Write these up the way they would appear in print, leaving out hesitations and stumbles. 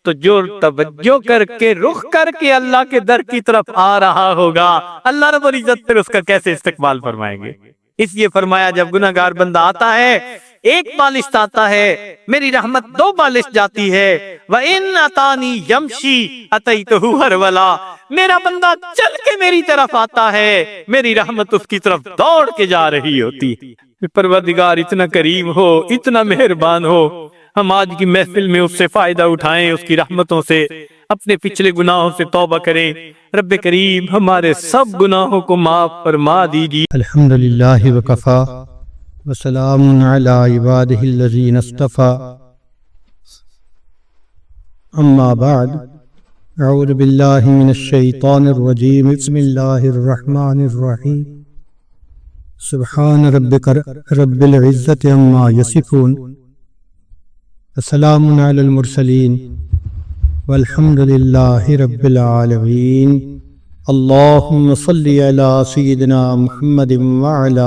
تو جو توجہ کر کے رخ کر کے اللہ کے در کی طرف آ رہا ہوگا، اللہ رب العزت پھر اس کا کیسے استقبال فرمائیں گے؟ اس لیے فرمایا جب گناہگار بندہ آتا ہے، ایک بالشت آتا ہے، میری رحمت 2 بالشت جاتی ہے۔ وَإِنْ أَتَانِي يَمْشِي أَتَيْتُهُ هَرْوَلًا، میرا بندہ چل کے میری طرف آتا ہے، میری رحمت اس کی طرف دوڑ کے جا رہی ہوتی۔ پروردگار اتنا کریم ہو، اتنا مہربان ہو، ہم آج کی محفل میں اس سے فائدہ اٹھائیں، اس کی رحمتوں سے، اپنے پچھلے گناہوں سے توبہ کریں۔ رب کریم ہمارے سب گناہوں کو معاف فرما دیجیے۔ الحمدللہ وکفا وسلام علی عبادہ الذین اصطفا، اما بعد، اعوذ باللہ من الشیطان الرجیم، بسم اللہ الرحمن الرحیم، سبحان ربک رب العزت عما یصفون، السلام علی المرسلین، والحمد للہ رب العالمین، اللہم صلی علی سیدنا محمد وعلی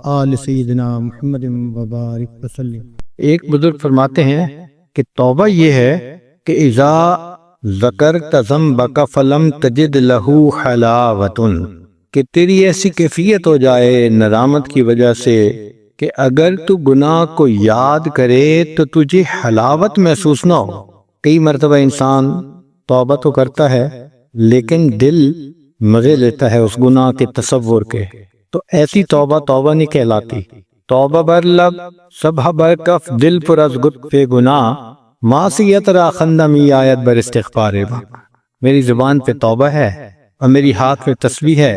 آل سیدنا محمد وبارک وسلم۔ ایک بزرگ فرماتے ہیں کہ توبہ یہ ہے کہ اذا ذکرت ذنبک فلم تجد لہ حلاوۃ، کہ تیری ایسی کیفیت ہو جائے ندامت کی وجہ سے کہ اگر تو گناہ کو یاد کرے تو تجھے حلاوت محسوس نہ ہو۔ کئی مرتبہ انسان توبہ تو کرتا ہے لیکن دل مزے لیتا ہے اس گناہ کے تصور کے، تو ایسی توبہ توبہ نہیں کہلاتی۔ توبہ بر لب صبح بر کف دل پر از گت پہ گناہ، معصیت را خندمی آیت بر استغفار باق۔ میری زبان پہ توبہ ہے اور میری ہاتھ پہ تسبیح ہے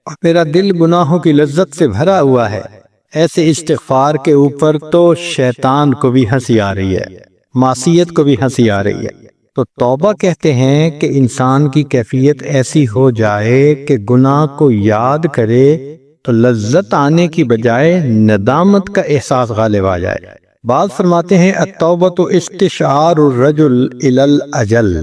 اور میرا دل گناہوں کی لذت سے بھرا ہوا ہے۔ ایسے استغفار کے اوپر تو شیطان کو بھی ہنسی آ رہی ہے، معصیت کو بھی ہنسی آ رہی ہے۔ تو توبہ کہتے ہیں کہ انسان کی کیفیت ایسی ہو جائے کہ گناہ کو یاد کرے تو لذت آنے کی بجائے ندامت کا احساس غالب آ جائے۔ بعض فرماتے ہیں التوبۃ استشعار الرجل الی الاجل،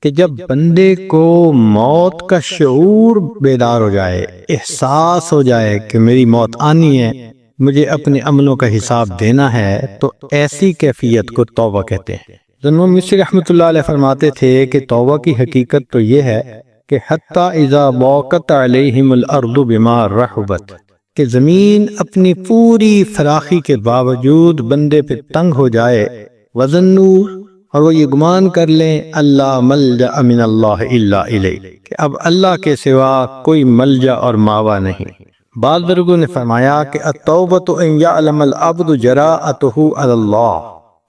کہ جب بندے کو موت کا شعور بیدار ہو جائے، احساس ہو جائے کہ میری موت آنی ہے، مجھے اپنے عملوں کا حساب دینا ہے، تو ایسی کیفیت کو توبہ کہتے ہیں۔ ذنون مصری رحمۃ اللہ علیہ فرماتے تھے کہ توبہ کی حقیقت تو یہ ہے کہ حتی اذا ضاقت علیہم الارض بما رحبت، کہ زمین اپنی پوری فراخی کے باوجود بندے پہ تنگ ہو جائے، وظنوا، اور وہ یہ گمان کر لیں، اللہ ملجأ من اللہ الا الیہ، کہ اب اللہ کے سوا کوئی ملجا اور ماوا نہیں۔ بعض بزرگوں نے فرمایا کہ التوبۃ ان یعلم العبد جراءتہ علی اللہ،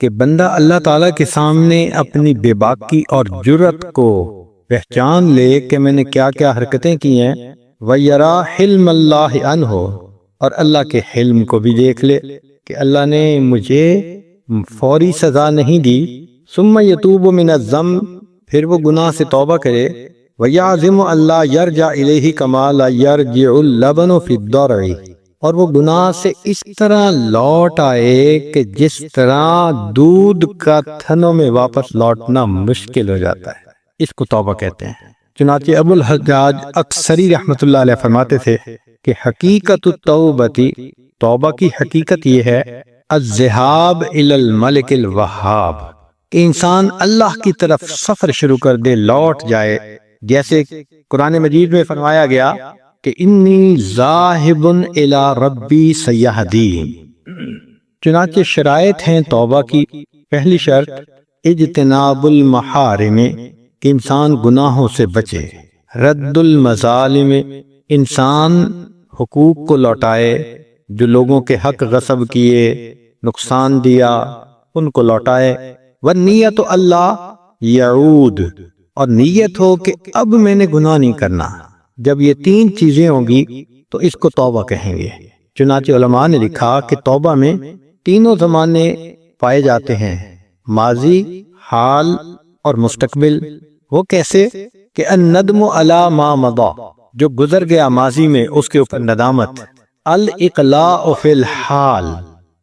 کہ بندہ اللہ تعالیٰ کے سامنے اپنی بے باکی اور جرأت کو پہچان لے کہ میں نے کیا کیا حرکتیں کی ہیں، وَيَرَا حِلْمَ اللَّهِ عَنْهُ، اور اللہ کے حلم کو بھی دیکھ لے کہ اللہ نے مجھے فوری سزا نہیں دی، ثم يتوب من الذنب، پھر وہ گناہ سے توبہ کرے، وَيَعْزِمُ اللَّهَ يَرْجَعْ إِلَيْهِ كَمَا لَا يَرْجِعُ اللَّبَنُ فِي الضَّرْعِ، اور وہ گناہ سے اس طرح لوٹ آئے کہ جس طرح دودھ کا تھنوں میں واپس لوٹنا مشکل ہو جاتا ہے، اس کو توبہ کہتے ہیں۔ چنانچہ ابو الحجاج اکثری رحمۃ اللہ علیہ فرماتے تھے کہ حقیقت التوبۃ، توبہ کی حقیقت یہ ہے، الذہاب الی الملک الوہاب، کہ انسان اللہ کی طرف سفر شروع کر دے، لوٹ جائے، جیسے قرآن مجید میں فرمایا گیا کہ انی ذاہب الی ربی سیہدین۔ چنانچہ شرائط ہیں توبہ کی۔ پہلی شرط اجتناب المحارم، کہ انسان گناہوں سے بچے، رد المظالم، انسان حقوق کو لوٹائے، جو لوگوں کے حق غصب کیے، نقصان دیا، ان کو لوٹائے، والنیت اللہ یعود، اور نیت ہو کہ اب میں نے گناہ نہیں کرنا۔ جب یہ 3 چیزیں ہوں گی تو اس کو توبہ کہیں گے۔ چنانچہ علماء نے لکھا کہ توبہ میں 3 زمانے پائے جاتے ہیں، ماضی، حال اور مستقبل۔ وہ کیسے؟ کہ الندم علی ما مضی، جو گزر گیا ماضی میں اس کے اوپر ندامت، الاقلاع فی الحال،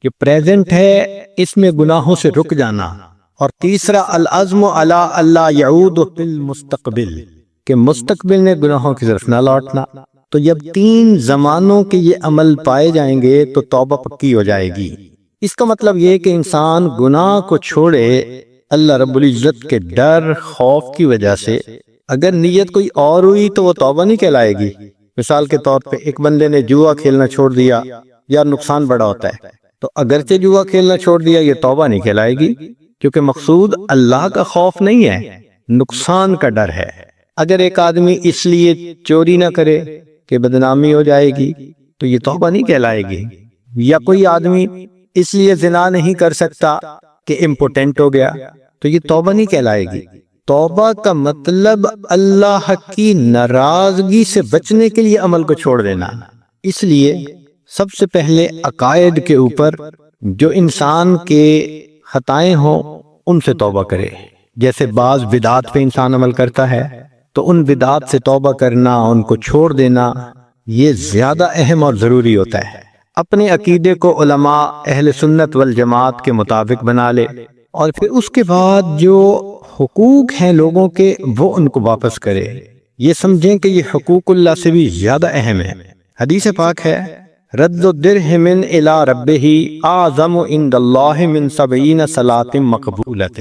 جو پریزنٹ ہے اس میں گناہوں سے رک جانا، اور تیسرا العزم علی اللہ یعود فی المستقبل، کہ مستقبل میں گناہوں کی طرف نہ لوٹنا۔ تو جب 3 زمانوں کے یہ عمل پائے جائیں گے تو توبہ پکی ہو جائے گی۔ اس کا مطلب یہ کہ انسان گناہ کو چھوڑے اللہ رب العزت کے ڈر خوف کی وجہ سے اگر نیت کوئی اور ہوئی تو وہ توبہ نہیں کہلائے گی۔ مثال کے طور پہ ایک بندے نے جوا کھیلنا چھوڑ دیا، یا نقصان بڑا ہوتا ہے، تو اگرچہ جوا کھیلنا چھوڑ دیا یہ توبہ نہیں کہلائے گی، کیونکہ مقصود اللہ کا خوف نہیں ہے، نقصان کا ڈر ہے۔ اگر ایک آدمی اس لیے چوری نہ کرے کہ بدنامی ہو جائے گی تو یہ توبہ نہیں کہلائے گی، یا کوئی آدمی اس لیے زنا نہیں کر سکتا کہ امپوٹنٹ ہو گیا تو یہ توبہ نہیں کہلائے گی۔ توبہ کا مطلب اللہ کی ناراضگی سے بچنے کے لیے عمل کو چھوڑ دینا۔ اس لیے سب سے پہلے عقائد کے اوپر جو انسان کے خطائیں ہوں ان سے توبہ کرے۔ جیسے بعض بدعات پہ انسان عمل کرتا ہے تو ان بدعات سے توبہ کرنا، ان کو چھوڑ دینا، یہ زیادہ اہم اور ضروری ہوتا ہے۔ اپنے عقیدے کو علماء اہل سنت والجماعت کے مطابق بنا لے، اور پھر اس کے بعد جو حقوق ہیں لوگوں کے وہ ان کو واپس کرے۔ یہ سمجھیں کہ یہ حقوق اللہ سے بھی زیادہ اہم ہے۔ حدیث پاک ہے، رد الدرہم الی ربہ اعظم عند اللہ من 70 صلاۃ مقبولۃ۔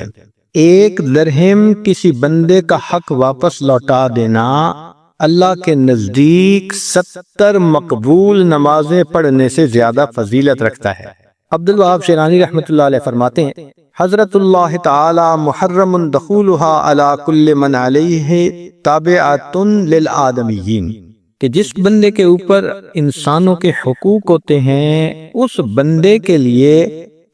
ایک درہم کسی بندے کا حق واپس لوٹا دینا اللہ کے نزدیک 70 مقبول نمازیں پڑھنے سے زیادہ فضیلت رکھتا ہے۔ عبد الوہاب شیرانی رحمۃ اللہ علیہ فرماتے ہیں، حضرت اللہ تعالی محرم دخولها علی کل من علیہ تابعۃ للآدمیین، کہ جس بندے کے اوپر انسانوں کے حقوق ہوتے ہیں اس بندے کے لیے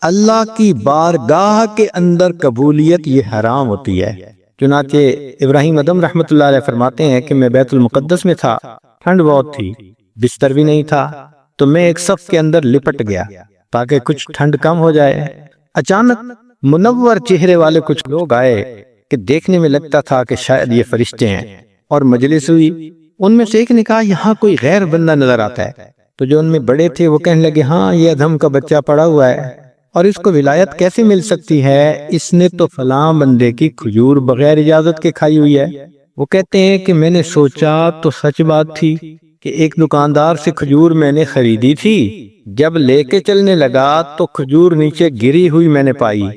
اللہ کی بارگاہ کے اندر قبولیت یہ حرام ہوتی ہے۔ چنانچہ ابراہیم ادم رحمۃ اللہ علیہ فرماتے ہیں کہ میں بیت المقدس میں تھا، ٹھنڈ بہت تھی، بستر بھی نہیں تھا، تو میں ایک صف کے اندر لپٹ گیا تاکہ کچھ ٹھنڈ کم ہو جائے۔ اچانک منور چہرے والے کچھ لوگ آئے کہ دیکھنے میں لگتا تھا کہ شاید یہ فرشتے ہیں، اور مجلس ہوئی۔ ان میں سے ایک نے کہا یہاں کوئی غیر بندہ نظر آتا ہے، تو جو ان میں بڑے تھے وہ کہنے لگے ہاں یہ ادھم کا بچہ پڑا ہوا ہے، اور اس کو ولایت کیسے مل سکتی ہے؟ اس نے تو فلاں بندے کی کھجور بغیر اجازت کے کھائی ہوئی ہے۔ وہ کہتے ہیں کہ میں نے سوچا تو سچ بات تھی کہ ایک دکاندار سے کھجور میں نے خریدی تھی، جب لے کے چلنے لگا تو کھجور نیچے گری ہوئی میں نے پائی،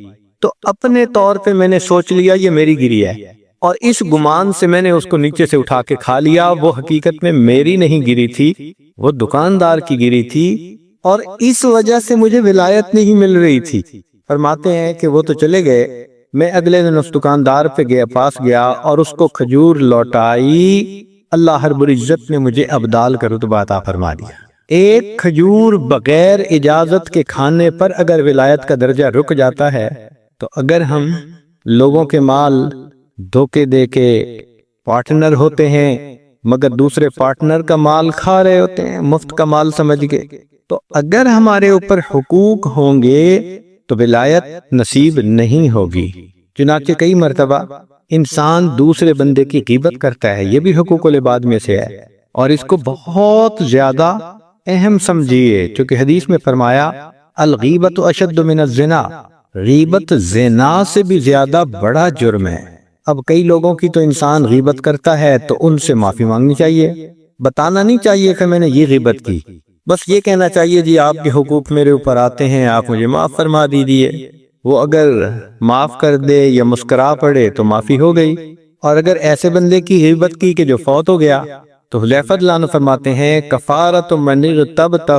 تو اپنے طور پہ میں نے سوچ لیا یہ میری گری ہے، اور اس گمان سے میں نے اس کو نیچے سے اٹھا کے کھا لیا۔ وہ حقیقت میں میری نہیں گری تھی، وہ دکاندار کی گری تھی، اور اس وجہ سے مجھے ولایت نہیں مل رہی تھی۔ فرماتے ہیں کہ وہ تو چلے گئے، میں اگلے دن اس دکاندار پہ پاس گیا اور اس کو کھجور لوٹائی۔ اللہ رب العزت نے مجھے ابدال کا رتبہ عطا فرما دیا۔ ایک کھجور بغیر اجازت کے کھانے پر اگر ولایت کا درجہ رک جاتا ہے، تو اگر ہم لوگوں کے مال دھوکے دے کے پارٹنر ہوتے ہیں مگر دوسرے پارٹنر کا مال کھا رہے ہوتے ہیں، مفت کا مال سمجھ کے، تو اگر ہمارے اوپر حقوق ہوں گے تو ولایت نصیب نہیں ہوگی۔ چنانچہ کئی مرتبہ انسان دوسرے بندے کی غیبت کرتا ہے، یہ بھی حقوق العباد میں سے ہے، اور اس کو بہت زیادہ اہم سمجھیے، چونکہ حدیث میں فرمایا الغیبت اشد من الزنا، غیبت زنا سے بھی زیادہ بڑا جرم ہے۔ اب کئی لوگوں کی تو انسان غیبت کرتا ہے تو ان سے معافی مانگنی چاہیے، بتانا نہیں چاہیے کہ میں نے یہ غیبت کی، بس یہ کہنا چاہیے جی آپ کے حقوق میرے اوپر آتے ہیں، آپ مجھے معاف فرما دیجیے۔ وہ اگر معاف کر دے یا مسکرا پڑے تو معافی ہو گئی۔ اور اگر ایسے بندے کی غیبت کی کہ جو فوت ہو گیا تو حذیفہ رضی اللہ عنہ فرماتے ہیں کفارۃ من اغتبتہ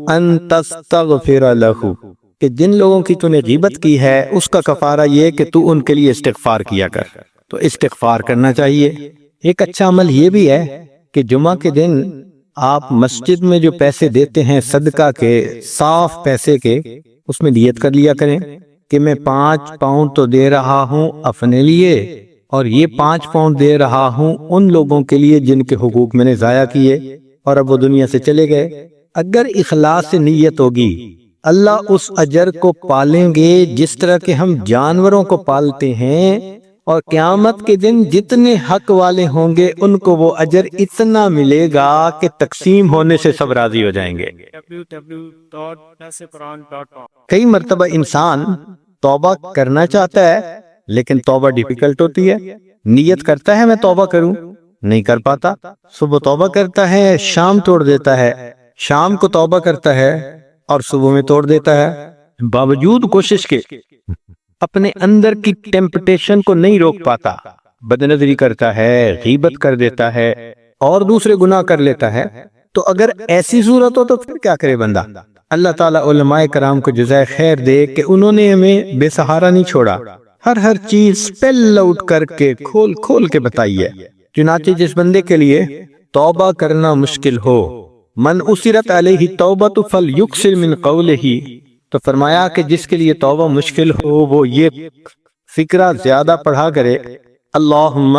ان تستغفر لہ، کہ جن لوگوں کی تو نے غیبت کی ہے اس کا کفارہ یہ کہ تو ان کے لیے استغفار کیا کر، تو استغفار کرنا چاہیے۔ ایک اچھا عمل یہ بھی ہے کہ جمعہ کے دن آپ مسجد میں جو پیسے دیتے ہیں صدقہ کے، صاف پیسے کے، اس میں نیت کر لیا کریں کہ میں 5 پاؤنڈ تو دے رہا ہوں اپنے لیے، اور یہ 5 پاؤنڈ دے رہا ہوں ان لوگوں کے لیے جن کے حقوق میں نے ضائع کیے اور اب وہ دنیا سے چلے گئے۔ اگر اخلاص سے نیت ہوگی اللہ اس اجر کو پالیں گے جس طرح کہ ہم جانوروں کو پالتے ہیں، اور قیامت کے دن جتنے حق والے ہوں گے ان کو وہ اجر اتنا ملے گا کہ تقسیم ہونے سے سب راضی ہو جائیں گے۔ کئی مرتبہ انسان توبہ کرنا چاہتا ہے لیکن توبہ ڈیفیکلٹ ہوتی ہے۔ نیت کرتا ہے میں توبہ کروں، نہیں کر پاتا، صبح توبہ کرتا ہے شام توڑ دیتا ہے، شام کو توبہ کرتا ہے اور صبح میں توڑ دیتا ہے، باوجود کوشش کے اپنے اندر کی ٹیمپٹیشن کو نہیں روک پاتا، بدنظری کرتا ہے، غیبت کر دیتا ہے اور دوسرے گناہ کر لیتا ہے، تو اگر ایسی صورت ہو تو پھر کیا کرے بندہ؟ اللہ تعالیٰ علماء کرام کو جزائے خیر دے کہ انہوں نے ہمیں بے سہارا نہیں چھوڑا، ہر چیز سپیل آؤٹ کر کے کھول کے بتائی ہے۔ چنانچہ جس بندے کے لیے توبہ کرنا مشکل ہو، من اسرت علیہ توبۃ فلیکثر من قولہ، تو فرمایا کہ جس کے لیے توبہ مشکل ہو وہ یہ فکرہ زیادہ پڑھا کرے، اللہم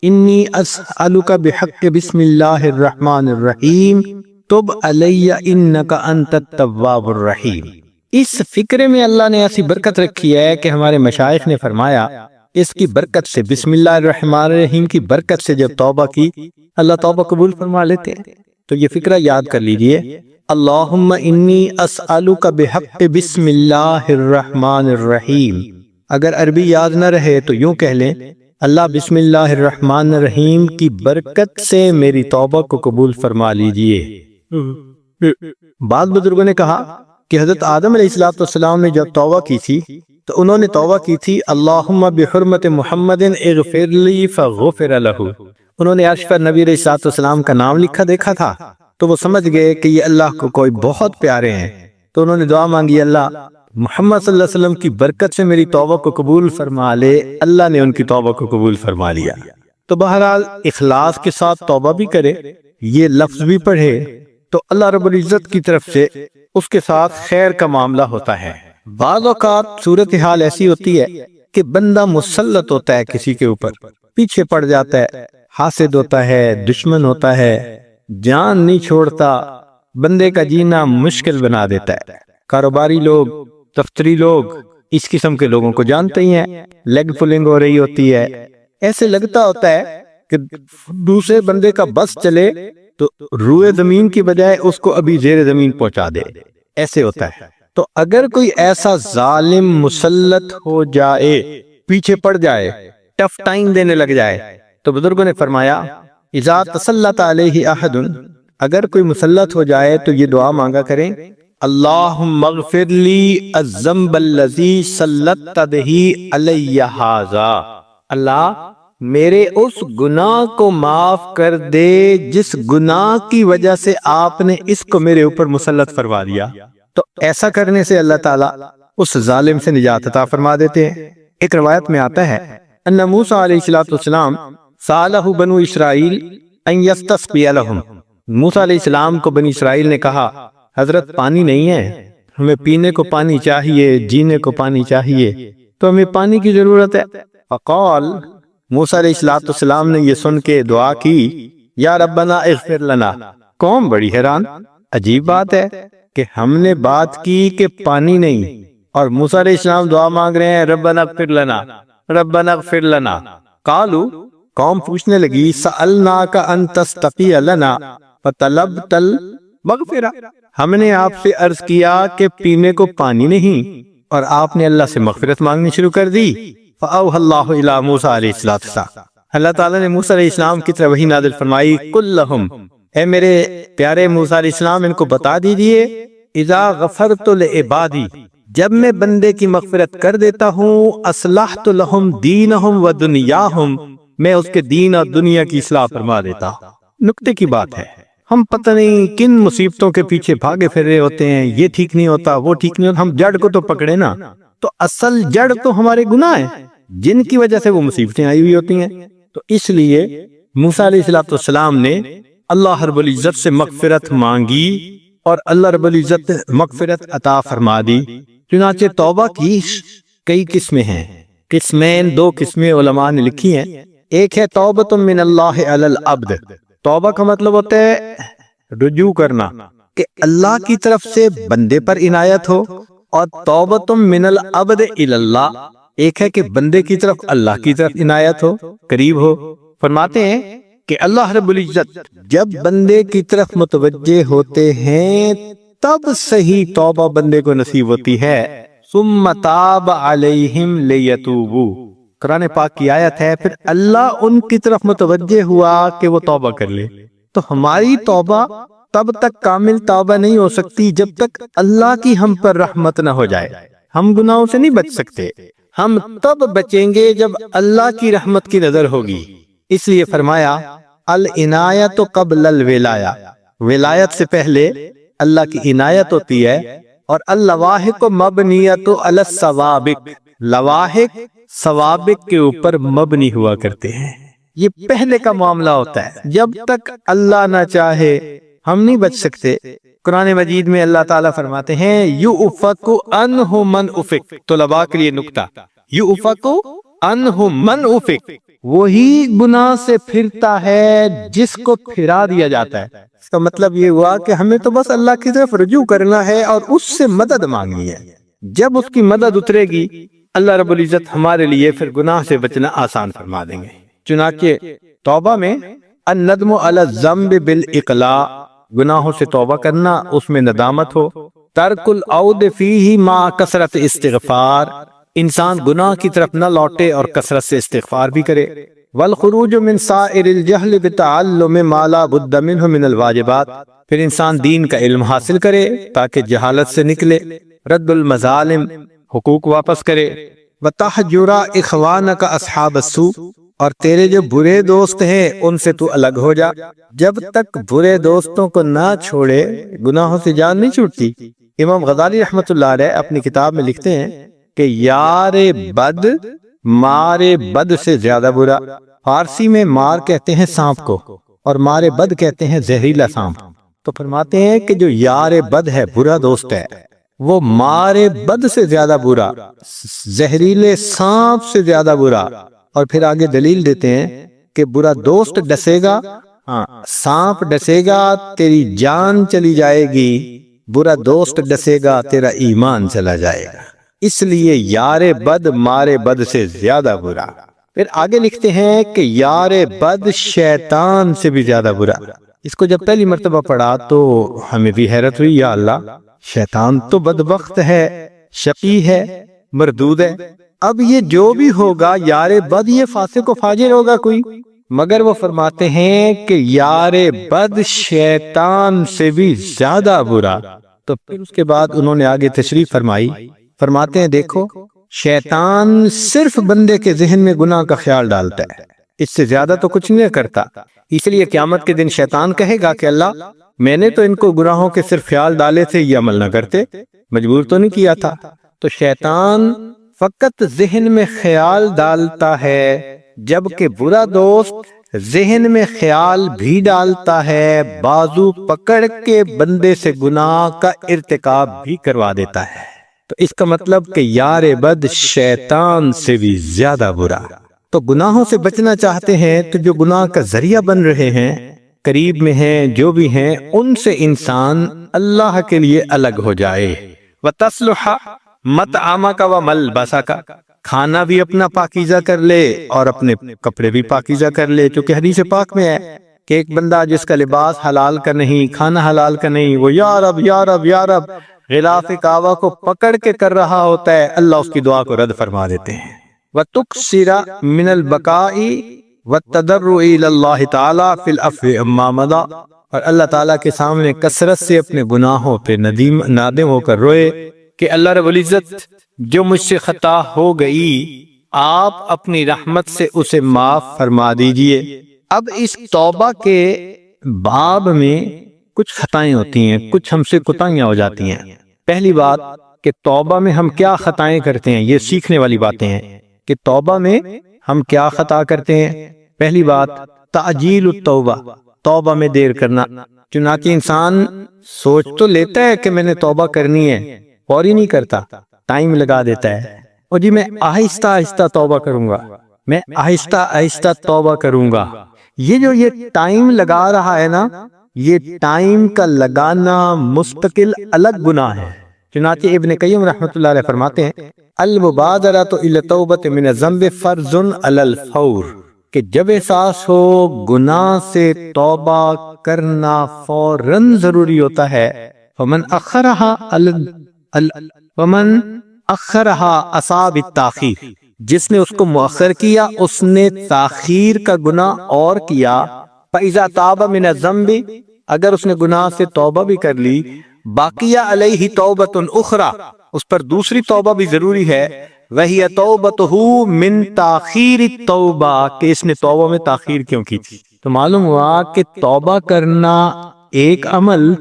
انی اسألک بحق بسم اللہ الرحمن الرحیم تب علی انک انت التواب الرحیم۔ اس فکرے میں اللہ نے ایسی برکت رکھی ہے کہ ہمارے مشائخ نے فرمایا اس کی برکت سے، بسم اللہ الرحمن الرحیم کی برکت سے جب توبہ کی اللہ توبہ قبول فرما لیتے ہیں۔ تو یہ فکرہ یاد کر لیجئے، اللہم انی اسألک بحق بسم اللہ الرحمن الرحیم۔ اگر عربی یاد نہ رہے تو یوں کہہ لیں، اللہ بسم اللہ الرحمن الرحیم کی برکت سے میری توبہ کو قبول فرما لیجئے۔ بعض بزرگوں نے کہا کہ حضرت آدم علیہ السلام نے جب توبہ کی تھی تو انہوں نے توبہ کی تھی اللہم بحرمت محمد اغفر لی فغفر لہ۔ انہوں نے عرش پر نبی علیہ السلام کا نام لکھا دیکھا تھا تو وہ سمجھ گئے کہ یہ اللہ کو کوئی بہت پیارے ہیں، تو انہوں نے دعا مانگی اللہ محمد صلی اللہ علیہ وسلم کی برکت سے میری توبہ کو قبول فرما لے۔ اللہ نے ان کی توبہ کو قبول فرما لیا۔ تو بہرحال اخلاص کے ساتھ توبہ بھی کرے، یہ لفظ بھی پڑھے تو اللہ رب العزت کی طرف سے اس کے ساتھ خیر کا معاملہ ہوتا ہے۔ بعض اوقات صورتحال ایسی ہوتی ہے کہ بندہ مسلط ہوتا ہے کسی کے اوپر، پیچھے پڑ جاتا ہے، حاسد ہوتا ہے، دشمن ہوتا ہے، جان نہیں چھوڑتا، بندے کا جینا مشکل بنا دیتا ہے۔ کاروباری لوگ، دفتری لوگ اس قسم کے لوگوں کو جانتے ہی ہیں، لیگ پولنگ ہو رہی ہوتی ہے، ایسے لگتا ہوتا ہے کہ دوسرے بندے کا بس چلے تو روئے زمین کی بجائے اس کو ابھی زیر زمین پہنچا دے، ایسے ہوتا ہے۔ تو اگر کوئی ایسا ظالم مسلط ہو جائے، پیچھے پڑ جائے، ٹف ٹائم دینے لگ جائے، تو بزرگوں نے فرمایا اذا تسلط علیہ احد، اگر کوئی مسلط ہو جائے تو یہ دعا مانگا کریں اللہم اغفر لی الذنب الذی سلطت بہ علی ھذا، اللہ میرے اس گناہ کو معاف کر دے جس گناہ کی وجہ سے آپ نے اس کو میرے اوپر مسلط فرما دیا۔ تو ایسا کرنے سے اللہ تعالیٰ اس ظالم سے نجات عطا فرما دیتے ہیں۔ ایک روایت میں آتا ہے ان موسیٰ علیہ السلام سالہ بنو اسرائیل ان یستسقی لہم، موسیٰ علیہ السلام کو بنی اسرائیل نے کہا حضرت پانی نہیں ہے، ہمیں پینے کو پانی چاہیے، جینے کو پانی چاہیے، تو ہمیں پانی کی ضرورت ہے۔ فقال، موسیٰ علیہ السلام نے یہ سن کے دعا کی یا ربنا اغفر لنا۔ قوم بڑی حیران، عجیب بات ہے کہ ہم نے بات کی کہ پانی نہیں اور موسیٰ علیہ السلام دعا مانگ رہے ہیں ربنا اغفر لنا، ربنا اغفر لنا۔ قالو، قوم پوچھنے لگی سألناک ان تستقی لنا فطلبت المغفرہ، ہم نے آپ سے عرض کیا کہ پینے کو پانی نہیں اور آپ نے اللہ سے مغفرت مانگنی شروع کر دی۔ فأوحى اللہ الی موسیٰ علیہ السلام، اللہ تعالیٰ نے موسیٰ علیہ السلام کی طرف وحی نازل فرمائی قل لہم، اے میرے پیارے موسیٰ علیہ السلام ان کو بتا دیجئے اذا غفرت لعبادی، جب میں بندے کی مغفرت کر دیتا ہوں اصلحت لہم دینہم و دنیاہم، میں اس کے دین اور دنیا کی اصلاح فرما دیتا ہوں۔ نکتے کی بات ہے، ہم پتہ نہیں کن مصیبتوں کے پیچھے بھاگے پھر رہے ہوتے ہیں، یہ ٹھیک نہیں ہوتا، وہ ٹھیک نہیں ہوتا، ہم جڑ کو تو پکڑے نا، تو اصل جڑ تو ہمارے گناہ ہیں جن کی وجہ سے وہ مصیبتیں آئی ہوئی ہوتی ہیں۔ تو اس لیے موسیٰ علیہ السلام نے اللہ رب العزت سے مغفرت مانگی اور اللہ رب العزت مغفرت عطا فرما دی۔ چنانچہ توبہ کی کئی قسمیں ہیں، قسمین، دو قسمیں علماء نے لکھی ہیں۔ ایک ہے توبۃ من اللہ علی العبد، توبہ کا مطلب ہوتا ہے رجوع کرنا، کہ اللہ کی طرف سے بندے پر عنایت ہو، اور توبۃ من العبد الی اللہ، ایک ہے کہ بندے کی طرف اللہ کی طرف عنایت ہو، قریب ہو۔ فرماتے ہیں کہ اللہ رب العزت جب بندے کی طرف متوجہ ہوتے ہیں تب صحیح توبہ بندے کو نصیب ہوتی ہے۔ ثم تاب علیہم لیتوبوا، قرآن پاک کی آیت ہے، پھر اللہ ان کی طرف متوجہ ہوا کہ وہ توبہ کر لے۔ تو ہماری توبہ تب تک کامل توبہ نہیں ہو سکتی جب تک اللہ کی ہم پر رحمت نہ ہو جائے۔ ہم گناہوں سے نہیں بچ سکتے، ہم تب بچیں گے جب اللہ کی رحمت کی نظر ہوگی۔ اس لیے فرمایا العنایت قبل الولایہ، ولایت سے پہلے اللہ کی عنایت ہوتی ہے، اور اللواحق مبنیۃ علی السوابق، لواحق سوابق کے اوپر مبنی ہوا کرتے ہیں۔ یہ پہلے کا معاملہ ہوتا ہے، جب تک اللہ نہ چاہے ہم نہیں بچ سکتے۔ قرآن مجید میں اللہ تعالیٰ فرماتے ہیں یؤفک عنہ من افک، طلباء کے لیے نکتہ، یؤفک عنہ من افک، وہی گناہ سے پھرتا ہے جس کو پھرا دیا جاتا ہے۔ اس کا مطلب یہ ہوا کہ ہمیں تو بس اللہ کی طرف رجوع کرنا ہے اور اس سے مدد مانگنی ہے۔ جب اس کی مدد اترے گی اللہ رب العزت ہمارے لیے پھر گناہ سے بچنا آسان فرما دیں گے۔ چنانچہ توبہ میں الندم علی الذنب بالاقلاع، گناہوں سے توبہ کرنا، اس میں ندامت ہو۔ ترک العود فیہ مع کثرت استغفار، انسان گناہ کی طرف نہ لوٹے اور کثرت سے استغفار بھی کرے۔ والخروج من سائر الجہل بتعلم ما لا بد منہ من الواجبات، پھر انسان دین کا علم حاصل کرے تاکہ جہالت سے نکلے۔ رد المظالم، حقوق واپس کرے۔ وتحجر اخوانک اصحاب السوء، اور تیرے جو برے دوست ہیں ان سے تو الگ ہو جا۔ جب تک برے دوستوں کو نہ چھوڑے گناہوں سے جان نہیں چھوٹتی۔ امام غزالی رحمۃ اللہ علیہ اپنی کتاب میں لکھتے ہیں کہ یار بد مار بد سے زیادہ برا۔ فارسی میں مار کہتے ہیں سانپ کو اور مار بد کہتے ہیں زہریلا سانپ۔ تو فرماتے ہیں کہ جو یار بد ہے، برا دوست ہے، وہ مار بد سے زیادہ برا، زہریلے سانپ سے زیادہ برا۔ اور پھر آگے دلیل دیتے ہیں کہ برا دوست ڈسے گا، سانپ ڈسے گا تیری جان چلی جائے گی، برا دوست ڈسے گا تیرا ایمان چلا جائے گا۔ اس لیے یار بد مار بد سے زیادہ برا۔ پھر آگے لکھتے ہیں کہ یار بد شیطان سے بھی زیادہ برا۔ اس کو جب پہلی مرتبہ پڑھا تو ہمیں بھی حیرت ہوئی، یا اللہ، شیطان تو بدبخت ہے، شقی ہے، مردود ہے۔ اب یہ جو بھی ہوگا یار بد، یہ فاسق و فاجر ہوگا کوئی، مگر وہ فرماتے ہیں کہ یار بد شیطان سے بھی زیادہ برا۔ تو پھر اس کے بعد انہوں نے آگے تشریح فرمائی، فرماتے ہیں دیکھو، شیطان صرف بندے کے ذہن میں گناہ کا خیال ڈالتا ہے، اس سے زیادہ تو کچھ نہیں کرتا۔ اس لیے قیامت کے دن شیطان کہے گا کہ اللہ، میں نے تو ان کو گناہوں کے صرف خیال ڈالے تھے، یہ عمل نہ کرتے، مجبور تو نہیں کیا تھا۔ تو شیطان فقط ذہن میں خیال ڈالتا ہے، جبکہ برا دوست ذہن میں خیال بھی ڈالتا ہے، بازو پکڑ کے بندے سے گناہ کا ارتکاب بھی کروا دیتا ہے۔ تو اس کا مطلب کہ یار بد شیطان سے بھی زیادہ برا۔ تو گناہوں سے بچنا چاہتے ہیں تو جو گناہ کا ذریعہ بن رہے ہیں، قریب میں ہیں، جو بھی ہیں، ان سے انسان اللہ کے لیے الگ ہو جائے۔ وَتَصْلُحَ مَطْعَمَكَ وَمَلْبَسَكَ، کھانا بھی اپنا پاکیزہ کر لے اور اپنے کپڑے بھی پاکیزہ کر لے، چونکہ حدیث پاک میں ہے کہ ایک بندہ جس کا لباس حلال کا نہیں، کھانا حلال کا نہیں، وہ یا رب یا رب یا رب غلاف کعبہ کو پکڑ کے کر رہا ہوتا ہے، اللہ اس کی دعا کو رد فرما دیتے ہیں۔ وَتُكْسِرَ مِنَ الْبَكَاءِ وَالتَّضَرُّعِ إِلَى اللَّهِ تَعَالَى فِي الْعَفْوِ عَمَّا مَضَى، اور اللہ تعالیٰ کے سامنے کثرت سے اپنے گناہوں پہ نادم ہو کر روئے کہ اللہ رب العزت، جو مجھ سے خطا ہو گئی، آپ اپنی رحمت سے اسے معاف فرما دیجئے۔ اب اس توبہ کے باب میں کچھ خطائیں ہوتی ہیں، کچھ ہم سے کوتاہیاں ہو جاتی ہیں۔ پہلی بات کہ توبہ میں ہم کیا خطائیں کرتے ہیں، یہ سیکھنے والی باتیں ہیں کہ توبہ میں ہم کیا خطا کرتے ہیں۔ پہلی بات تعجیل التوبہ، توبہ میں دیر کرنا۔ چنانچہ انسان سوچ تو لیتا ہے کہ میں نے توبہ کرنی ہے، فوری نہیں کرتا، ٹائم لگا دیتا ہے، اور جی میں آہستہ آہستہ توبہ کروں گا، میں آہستہ آہستہ توبہ کروں گا۔ یہ ٹائم لگا رہا ہے نا، یہ ٹائم کا لگانا مستقل الگ گناہ ہے۔ چنانچہ ابن قیم رحمۃ اللہ علیہ فرماتے ہیں المبادرۃ الی التوبۃ من الذنب فرض علی الفور، کہ جب احساس ہو گناہ سے توبہ کرنا فوراً ضروری ہوتا ہے۔ فمن اخرها اصاب التاخیر، جس نے اس کو مؤخر کیا اس نے تاخیر کا گناہ اور کیا۔ فاذا تاب من الذنب، اگر اس نے گناہ سے توبہ بھی کر لی، باقیہ علیہ توبۃ اخری، اس پر دوسری توبہ بھی ضروری ہے۔ وہی توبتہ من تاخیر التوبہ، کہ اس نے توبہ میں تاخیر کیوں کی تھی۔ تو معلوم ہوا کہ توبہ کرنا ایک عمل،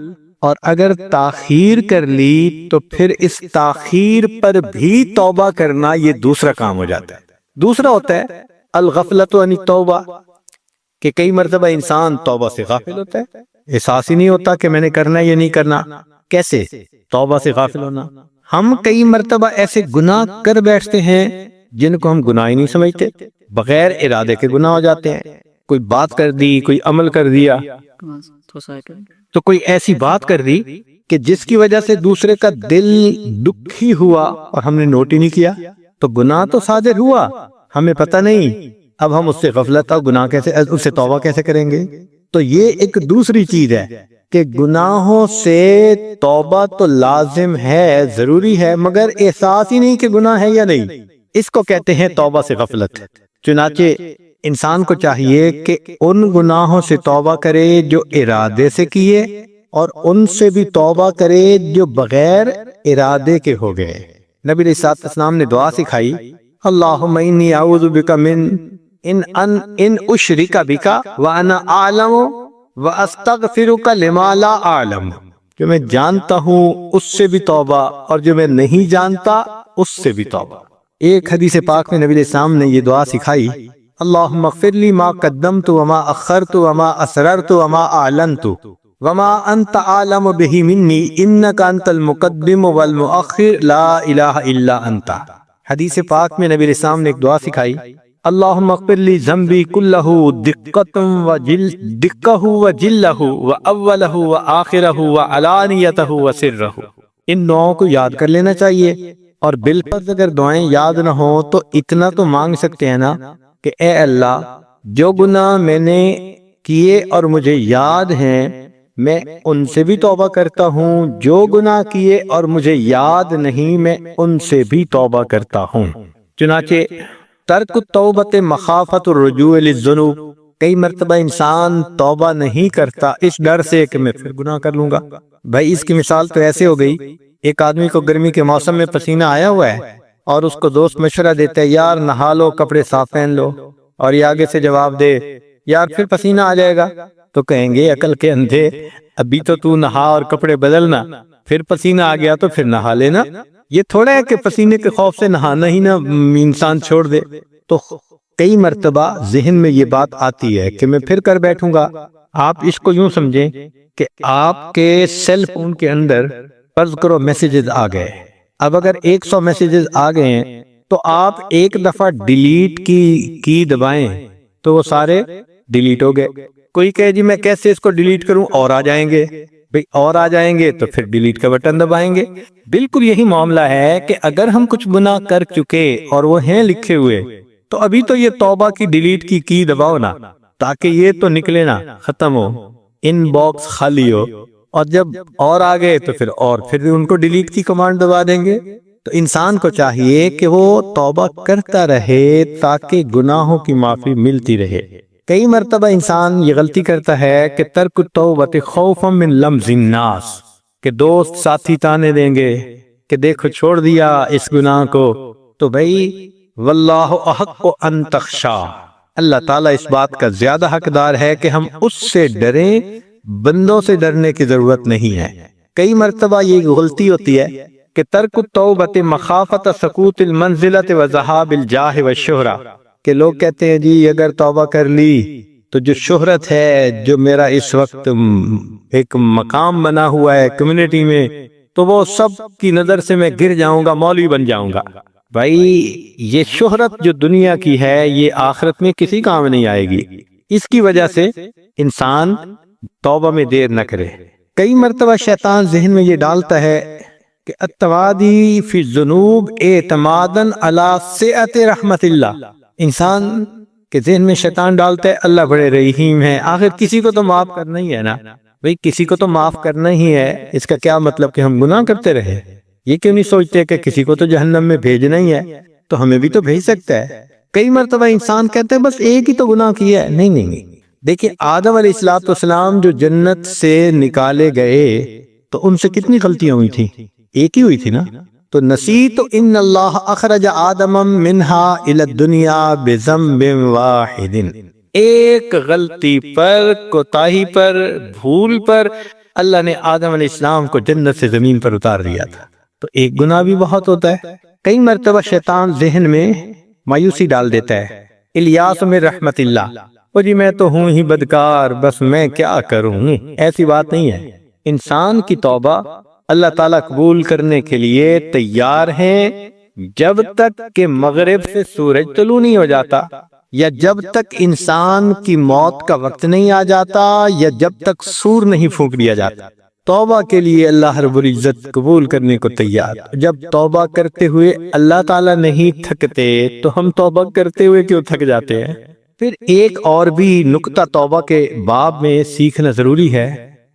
اور اگر تاخیر کر لی تو پھر اس تاخیر پر بھی توبہ کرنا یہ دوسرا کام ہو جاتا ہے۔ دوسرا ہوتا ہے الغفلۃ عن التوبہ، کہ کئی مرتبہ انسان توبہ سے غافل ہوتا ہے، احساس ہی نہیں ہوتا کہ میں نے کرنا یا نہیں کرنا۔ کیسے توبہ سے غافل ہونا؟ ہم کئی مرتبہ ایسے گناہ کر بیٹھتے ہیں جن کو ہم گناہ ہی نہیں سمجھتے، بغیر ارادے کے گناہ ہو جاتے ہیں۔ کوئی بات کر دی، کوئی عمل کر دیا، تو کوئی ایسی بات کر دی کہ جس کی وجہ سے دوسرے کا دل دکھی ہوا اور ہم نے نوٹ ہی نہیں کیا، تو گناہ تو صادر ہوا، ہمیں پتہ نہیں، اب ہم اس سے غفلت اور گناہ کیسے، اس سے توبہ کیسے کریں گے؟ تو یہ ایک دوسری چیز ہے کہ گناہوں سے توبہ تو لازم ہے، ضروری ہے، مگر احساس ہی نہیں کہ گناہ ہے یا نہیں، اس کو کہتے ہیں توبہ سے غفلت۔ چنانچہ انسان کو چاہیے کہ ان گناہوں سے توبہ کرے جو ارادے سے کیے، اور ان سے بھی توبہ کرے جو بغیر ارادے کے ہو گئے۔ نبی علیہ الصلوۃ والسلام نے دعا سکھائی، اللہم انی اعوذ بک من ان اشرک بک وانا اعلم واستغفرک لما لا اعلم، جو میں جانتا ہوں اس سے بھی توبہ، اور جو میں نہیں جانتا اس سے بھی توبہ۔ ایک حدیث پاک میں نبی علیہ السلام نے یہ دعا سکھائی، اللہم اغفر لی ما قدمت وما اخرت وما اسررت وما اعلنت وما انت عالم به منی انک انت المقدم والمؤخر لا الہ الا انت۔ حدیث پاک میں نبی علیہ السلام نے ایک دعا سکھائی، اللہم اغفر لی ذنبی کلہ دقۃ دقہ وجلہ واولہ وآخرہ وعلانیتہ وسرہ۔ ان دعاؤں کو یاد کر لینا چاہیے، اور بالفرض اگر دعائیں یاد نہ ہوں تو اتنا تو مانگ سکتے ہیں نا کہ اے اللہ، جو گناہ میں نے کیے اور مجھے یاد ہیں میں ان سے بھی توبہ کرتا ہوں، جو گناہ کیے اور مجھے یاد نہیں میں ان سے بھی توبہ کرتا ہوں۔ چنانچہ ترک التوبۃ مخافۃ الرجوع للذنوب، کئی مرتبہ انسان توبہ نہیں کرتا اس ڈر سے کہ میں پھر گناہ کر لوں گا۔ بھائی اس کی مثال تو ایسے ہو گئی، ایک آدمی کو گرمی کے موسم میں پسینہ آیا ہوا ہے اور اس کو دوست مشورہ دیتا ہے یار نہا لو، کپڑے صاف پہن لو، اور یہ آگے سے جواب دے یار پھر پسینہ آ جائے گا، تو کہیں گے عقل کے اندھے، ابھی تو نہا اور کپڑے بدلنا، پھر پسینہ آ گیا تو پھر نہا لینا۔ یہ تھوڑا ہے کہ پسینے کے خوف سے نہانا ہی نہ انسان چھوڑ دے۔ تو کئی مرتبہ ذہن میں یہ بات آتی ہے کہ میں پھر کر بیٹھوں گا۔ آپ اس کو یوں سمجھیں کہ آپ کے سیل فون کے اندر فرض کرو میسیجز آ گئے، اب اگر 100 میسیجز آ گئے ہیں تو آپ ایک دفعہ ڈیلیٹ کی دبائیں تو وہ سارے ڈیلیٹ ہو گئے۔ کوئی کہے جی میں کیسے اس کو ڈیلیٹ کروں، اور آ جائیں گے، بھئی اور آ جائیں گے تو پھر ڈیلیٹ کا بٹن دبائیں گے۔ بالکل یہی معاملہ ہے کہ اگر ہم کچھ گناہ کر چکے اور وہ ہیں لکھے ہوئے تو ابھی تو یہ توبہ کی ڈیلیٹ کی دباؤ نا، تاکہ یہ تو نکلے نا، ختم ہو، ان باکس خالی ہو، اور جب اور آ گئے تو پھر ان کو ڈیلیٹ کی کمانڈ دبا دیں گے۔ تو انسان کو چاہیے کہ وہ توبہ کرتا رہے تاکہ گناہوں کی معافی ملتی رہے۔ کئی مرتبہ انسان یہ غلطی کرتا ہے کہ ترک التوبۃ خوفا من لمز الناس، کہ دوست ساتھی تانے دیں گے کہ دیکھو چھوڑ دیا اس گناہ کو، تو بھائی واللہ احق ان تخشا، اللہ تعالیٰ اس بات کا زیادہ حقدار ہے کہ ہم اس سے ڈریں، بندوں سے ڈرنے کی ضرورت نہیں ہے۔ کئی مرتبہ یہ غلطی ہوتی ہے کہ ترک التوبۃ مخافۃ سقوط المنزلۃ وذہاب الجاہ والشہرہ، کہ لوگ کہتے ہیں جی اگر توبہ کر لی تو جو شہرت ہے، جو میرا اس وقت ایک مقام بنا ہوا ہے کمیونٹی میں، تو وہ سب کی نظر سے میں گر جاؤں گا، مولوی بن جاؤں گا۔ بھائی یہ شہرت جو دنیا کی ہے یہ آخرت میں کسی کام نہیں آئے گی، اس کی وجہ سے انسان توبہ میں دیر نہ کرے۔ کئی مرتبہ شیطان ذہن میں یہ ڈالتا ہے کہ التوادی فی الذنوب اعتمادا علی سعۃ رحمت اللہ، انسان کے ذہن میں شیطان ڈالتا ہے اللہ بڑے رحیم ہے، آخر کسی کو تو معاف کرنا ہی ہے نا، بھئی کسی کو تو معاف کرنا ہی ہے، اس کا کیا مطلب کہ ہم گناہ کرتے رہے؟ یہ کیوں نہیں سوچتے کہ کسی کو تو جہنم میں بھیجنا ہی ہے، تو ہمیں بھی تو بھیج سکتا ہے۔ کئی مرتبہ انسان کہتا ہے بس ایک ہی تو گناہ کیا ہے، نہیں، دیکھیں آدم علیہ السلام جو جنت سے نکالے گئے تو ان سے کتنی غلطیاں ہوئی تھی؟ ایک ہی ہوئی تھی نا، تو نسیت ان اللہ اخرج آدم منہا الی الدنیا بذنب واحد، ایک غلطی پر، کوتاہی پر، بھول پر اللہ نے آدم علیہ السلام کو جنت سے زمین پر اتار دیا تھا۔ تو ایک گناہ بھی بہت ہوتا ہے۔ کئی مرتبہ شیطان ذہن میں مایوسی ڈال دیتا ہے، الیاس من رحمت اللہ، وہ جی میں تو ہوں ہی بدکار، بس میں کیا کروں۔ ایسی بات نہیں ہے۔ انسان کی توبہ اللہ تعالیٰ قبول کرنے کے لیے تیار ہیں جب تک کہ مغرب سے سورج طلوع نہیں ہو جاتا، یا جب تک انسان کی موت کا وقت نہیں آ جاتا، یا جب تک سور نہیں پھونک دیا جاتا۔ توبہ کے لیے اللہ رب العزت قبول کرنے کو تیار۔ جب توبہ کرتے ہوئے اللہ تعالیٰ نہیں تھکتے تو ہم توبہ کرتے ہوئے کیوں تھک جاتے ہیں؟ پھر ایک اور بھی نقطہ توبہ کے باب میں سیکھنا ضروری ہے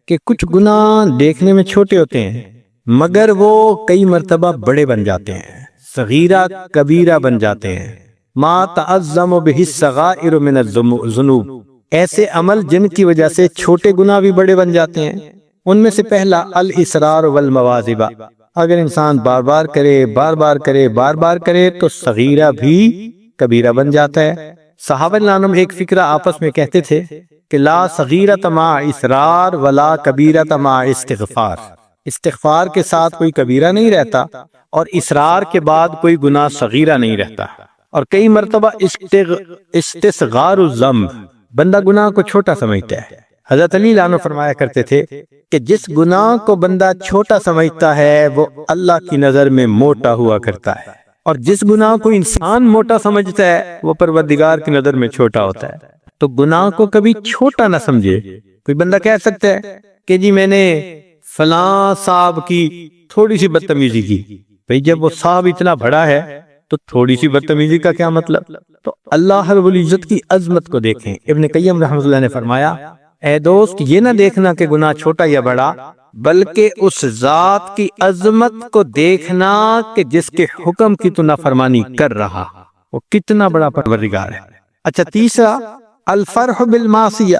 کہ کچھ گناہ دیکھنے میں چھوٹے ہوتے ہیں مگر وہ کئی مرتبہ بڑے بن جاتے ہیں، صغیرہ کبیرہ بن جاتے ہیں۔ ما تعظم بہ الصغائر من الذنوب، ایسے عمل جن کی وجہ سے چھوٹے گناہ بھی بڑے بن جاتے ہیں۔ ان میں سے پہلا الاصرار والمواظبہ، اگر انسان بار بار کرے تو صغیرہ بھی کبیرہ بن جاتا ہے۔ صحابہ نام ایک فکرہ آپس میں کہتے تھے کہ لا صغیرۃ مع اصرار ولا کبیرۃ مع استغفار، استغفار کے ساتھ کوئی کبیرہ نہیں رہتا اور اصرار کے بعد کوئی گناہ صغیرہ نہیں رہتا۔ اور کئی مرتبہ استصغار الذنب، بندہ گناہ کو چھوٹا سمجھتا ہے۔ حضرت علی عنہ فرمایا کرتے تھے کہ جس گناہ کو بندہ چھوٹا سمجھتا ہے وہ اللہ کی نظر میں موٹا ہوا کرتا ہے، اور جس گناہ کو انسان موٹا سمجھتا ہے وہ پروردگار کی نظر میں چھوٹا ہوتا ہے۔ تو گناہ کو کبھی چھوٹا نہ سمجھے۔ کوئی بندہ کہہ سکتا ہے کہ جی میں نے فلاں صاحب کی تھوڑی سی بدتمیزی کی، بھئی جب وہ صاحب اتنا بڑا ہے تو تھوڑی سی بدتمیزی کا کیا مطلب؟ تو اللہ رب العزت کی عظمت کو دیکھیں۔ ابن قیم رحمۃ اللہ نے فرمایا، اے دوست یہ نہ دیکھنا کہ گناہ چھوٹا یا بڑا، بلکہ اس ذات کی عظمت کو دیکھنا کہ جس کے حکم کی تو نافرمانی کر رہا، وہ کتنا بڑا پروردگار ہے۔ اچھا تیسرا الفرح بالمعصیہ،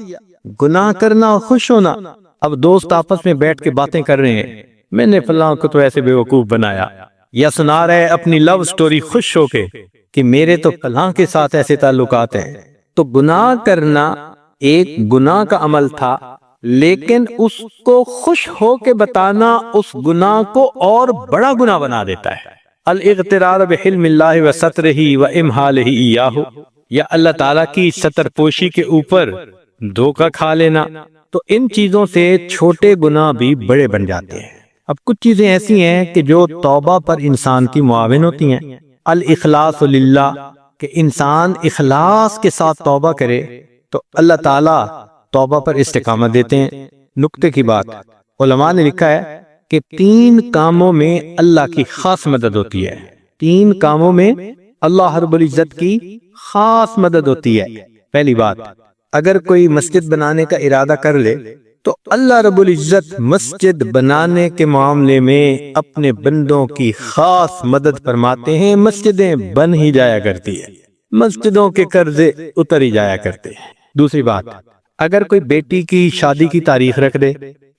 گناہ کرنا اور خوش ہونا۔ اب دوست آپس میں بیٹھ کے باتیں کر رہے ہیں، میں نے فلاں کو تو ایسے بیوقوف بنایا، یا سنا رہے اپنی لو سٹوری خوش ہو کے کہ میرے تو فلاں کے ساتھ ایسے تعلقات ہیں۔ تو گناہ کرنا ایک گناہ کا عمل تھا، لیکن اس کو خوش ہو کے بتانا اس گناہ کو اور بڑا گناہ بنا دیتا ہے۔ الاغترار بحلم اللہ وسترہ وامحالہ ایاہ، یا اللہ تعالیٰ کی ستر پوشی کے اوپر دھوکہ کھا لینا۔ تو ان چیزوں سے چھوٹے گناہ بھی بڑے بن جاتے ہیں۔ اب کچھ چیزیں ایسی ہیں کہ جو توبہ پر انسان کی معاون ہوتی ہیں۔ الاخلاص للہ، کہ انسان اخلاص کے ساتھ توبہ کرے تو اللہ تعالیٰ توبہ پر استقامت دیتے ہیں۔ نقطے کی بات، علماء نے لکھا ہے کہ 3 کاموں میں اللہ کی خاص مدد ہوتی ہے۔ 3 کاموں میں اللہ رب العزت کی خاص مدد ہوتی ہے۔ پہلی بات، اگر کوئی مسجد بنانے کا ارادہ کر لے تو اللہ رب العزت مسجد بنانے کے معاملے میں اپنے بندوں کی خاص مدد فرماتے ہیں۔ مسجدیں بن ہی جایا کرتی ہیں، مسجدوں کے قرضے اتر ہی جایا کرتے ہیں۔ دوسری بات، اگر کوئی بیٹی کی شادی کی تاریخ رکھ دے،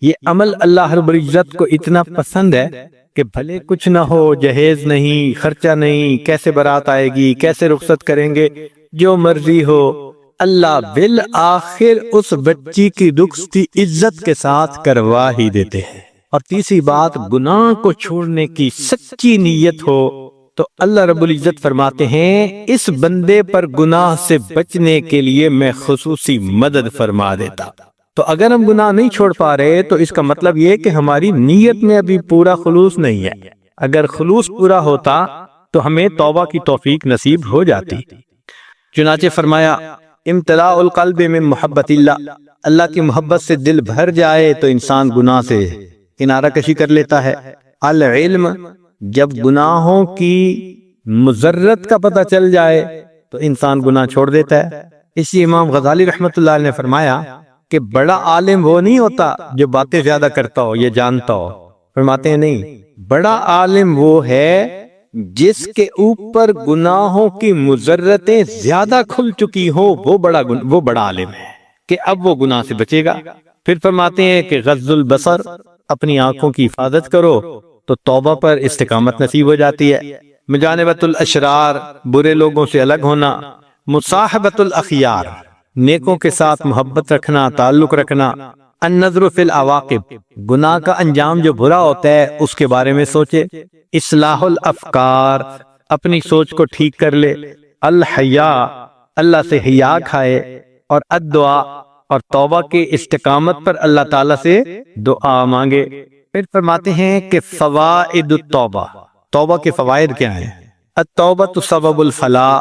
یہ عمل اللہ رب العزت کو اتنا پسند ہے کہ بھلے کچھ نہ ہو، جہیز نہیں، خرچہ نہیں، کیسے بارات آئے گی، کیسے رخصت کریں گے، جو مرضی ہو، اللہ بالآخر اس بچی کی رخصتی عزت کے ساتھ کروا ہی دیتے ہیں۔ اور تیسری بات، گناہ کو چھوڑنے کی سچی نیت ہو تو اللہ رب العزت فرماتے ہیں اس بندے پر گناہ سے بچنے کے لیے میں خصوصی مدد فرما دیتا۔ تو اگر ہم گناہ نہیں چھوڑ پا رہے تو اس کا مطلب یہ کہ ہماری نیت میں ابھی پورا خلوص نہیں ہے۔ اگر خلوص پورا ہوتا تو ہمیں توبہ کی توفیق نصیب ہو جاتی۔ چنانچہ فرمایا، امتلاء القلب من محبت اللہ، اللہ کی محبت سے دل بھر جائے تو انسان گناہ سے کنارہ کشی کر لیتا ہے۔ العلم، جب گناہوں کی مضرت کا پتہ چل جائے تو انسان گناہ چھوڑ دیتا ہے۔ اسی امام غزالی رحمۃ اللہ علیہ نے فرمایا کہ بڑا عالم وہ نہیں ہوتا جو باتیں زیادہ کرتا ہو یا جانتا ہو، فرماتے ہیں نہیں، بڑا عالم وہ ہے جس کے اوپر گناہوں کی مضرتیں زیادہ کھل چکی ہو، وہ بڑا عالم ہے کہ اب وہ گناہ سے بچے گا۔ پھر فرماتے ہیں کہ غض البصر، اپنی آنکھوں کی حفاظت کرو تو توبہ پر استقامت نصیب ہو جاتی ہے۔ مجانبت الاشرار، برے لوگوں سے الگ ہونا، مصاحبت الاخیار، نیکوں کے ساتھ محبت رکھنا، تعلق رکھنا، النظر فی العواقب، گناہ کا انجام جو برا ہوتا ہے اس کے بارے میں سوچے، اصلاح الافکار، اپنی سوچ کو ٹھیک کر لے، الحیا، اللہ سے حیا کھائے، اور الدعا، اور توبہ کی استقامت پر اللہ تعالیٰ سے دعا مانگے۔ پھر فرماتے ہیں کہ فوائد التوبہ، توبہ کے فوائد کیا ہیں؟ التوبہ سبب الفلاح،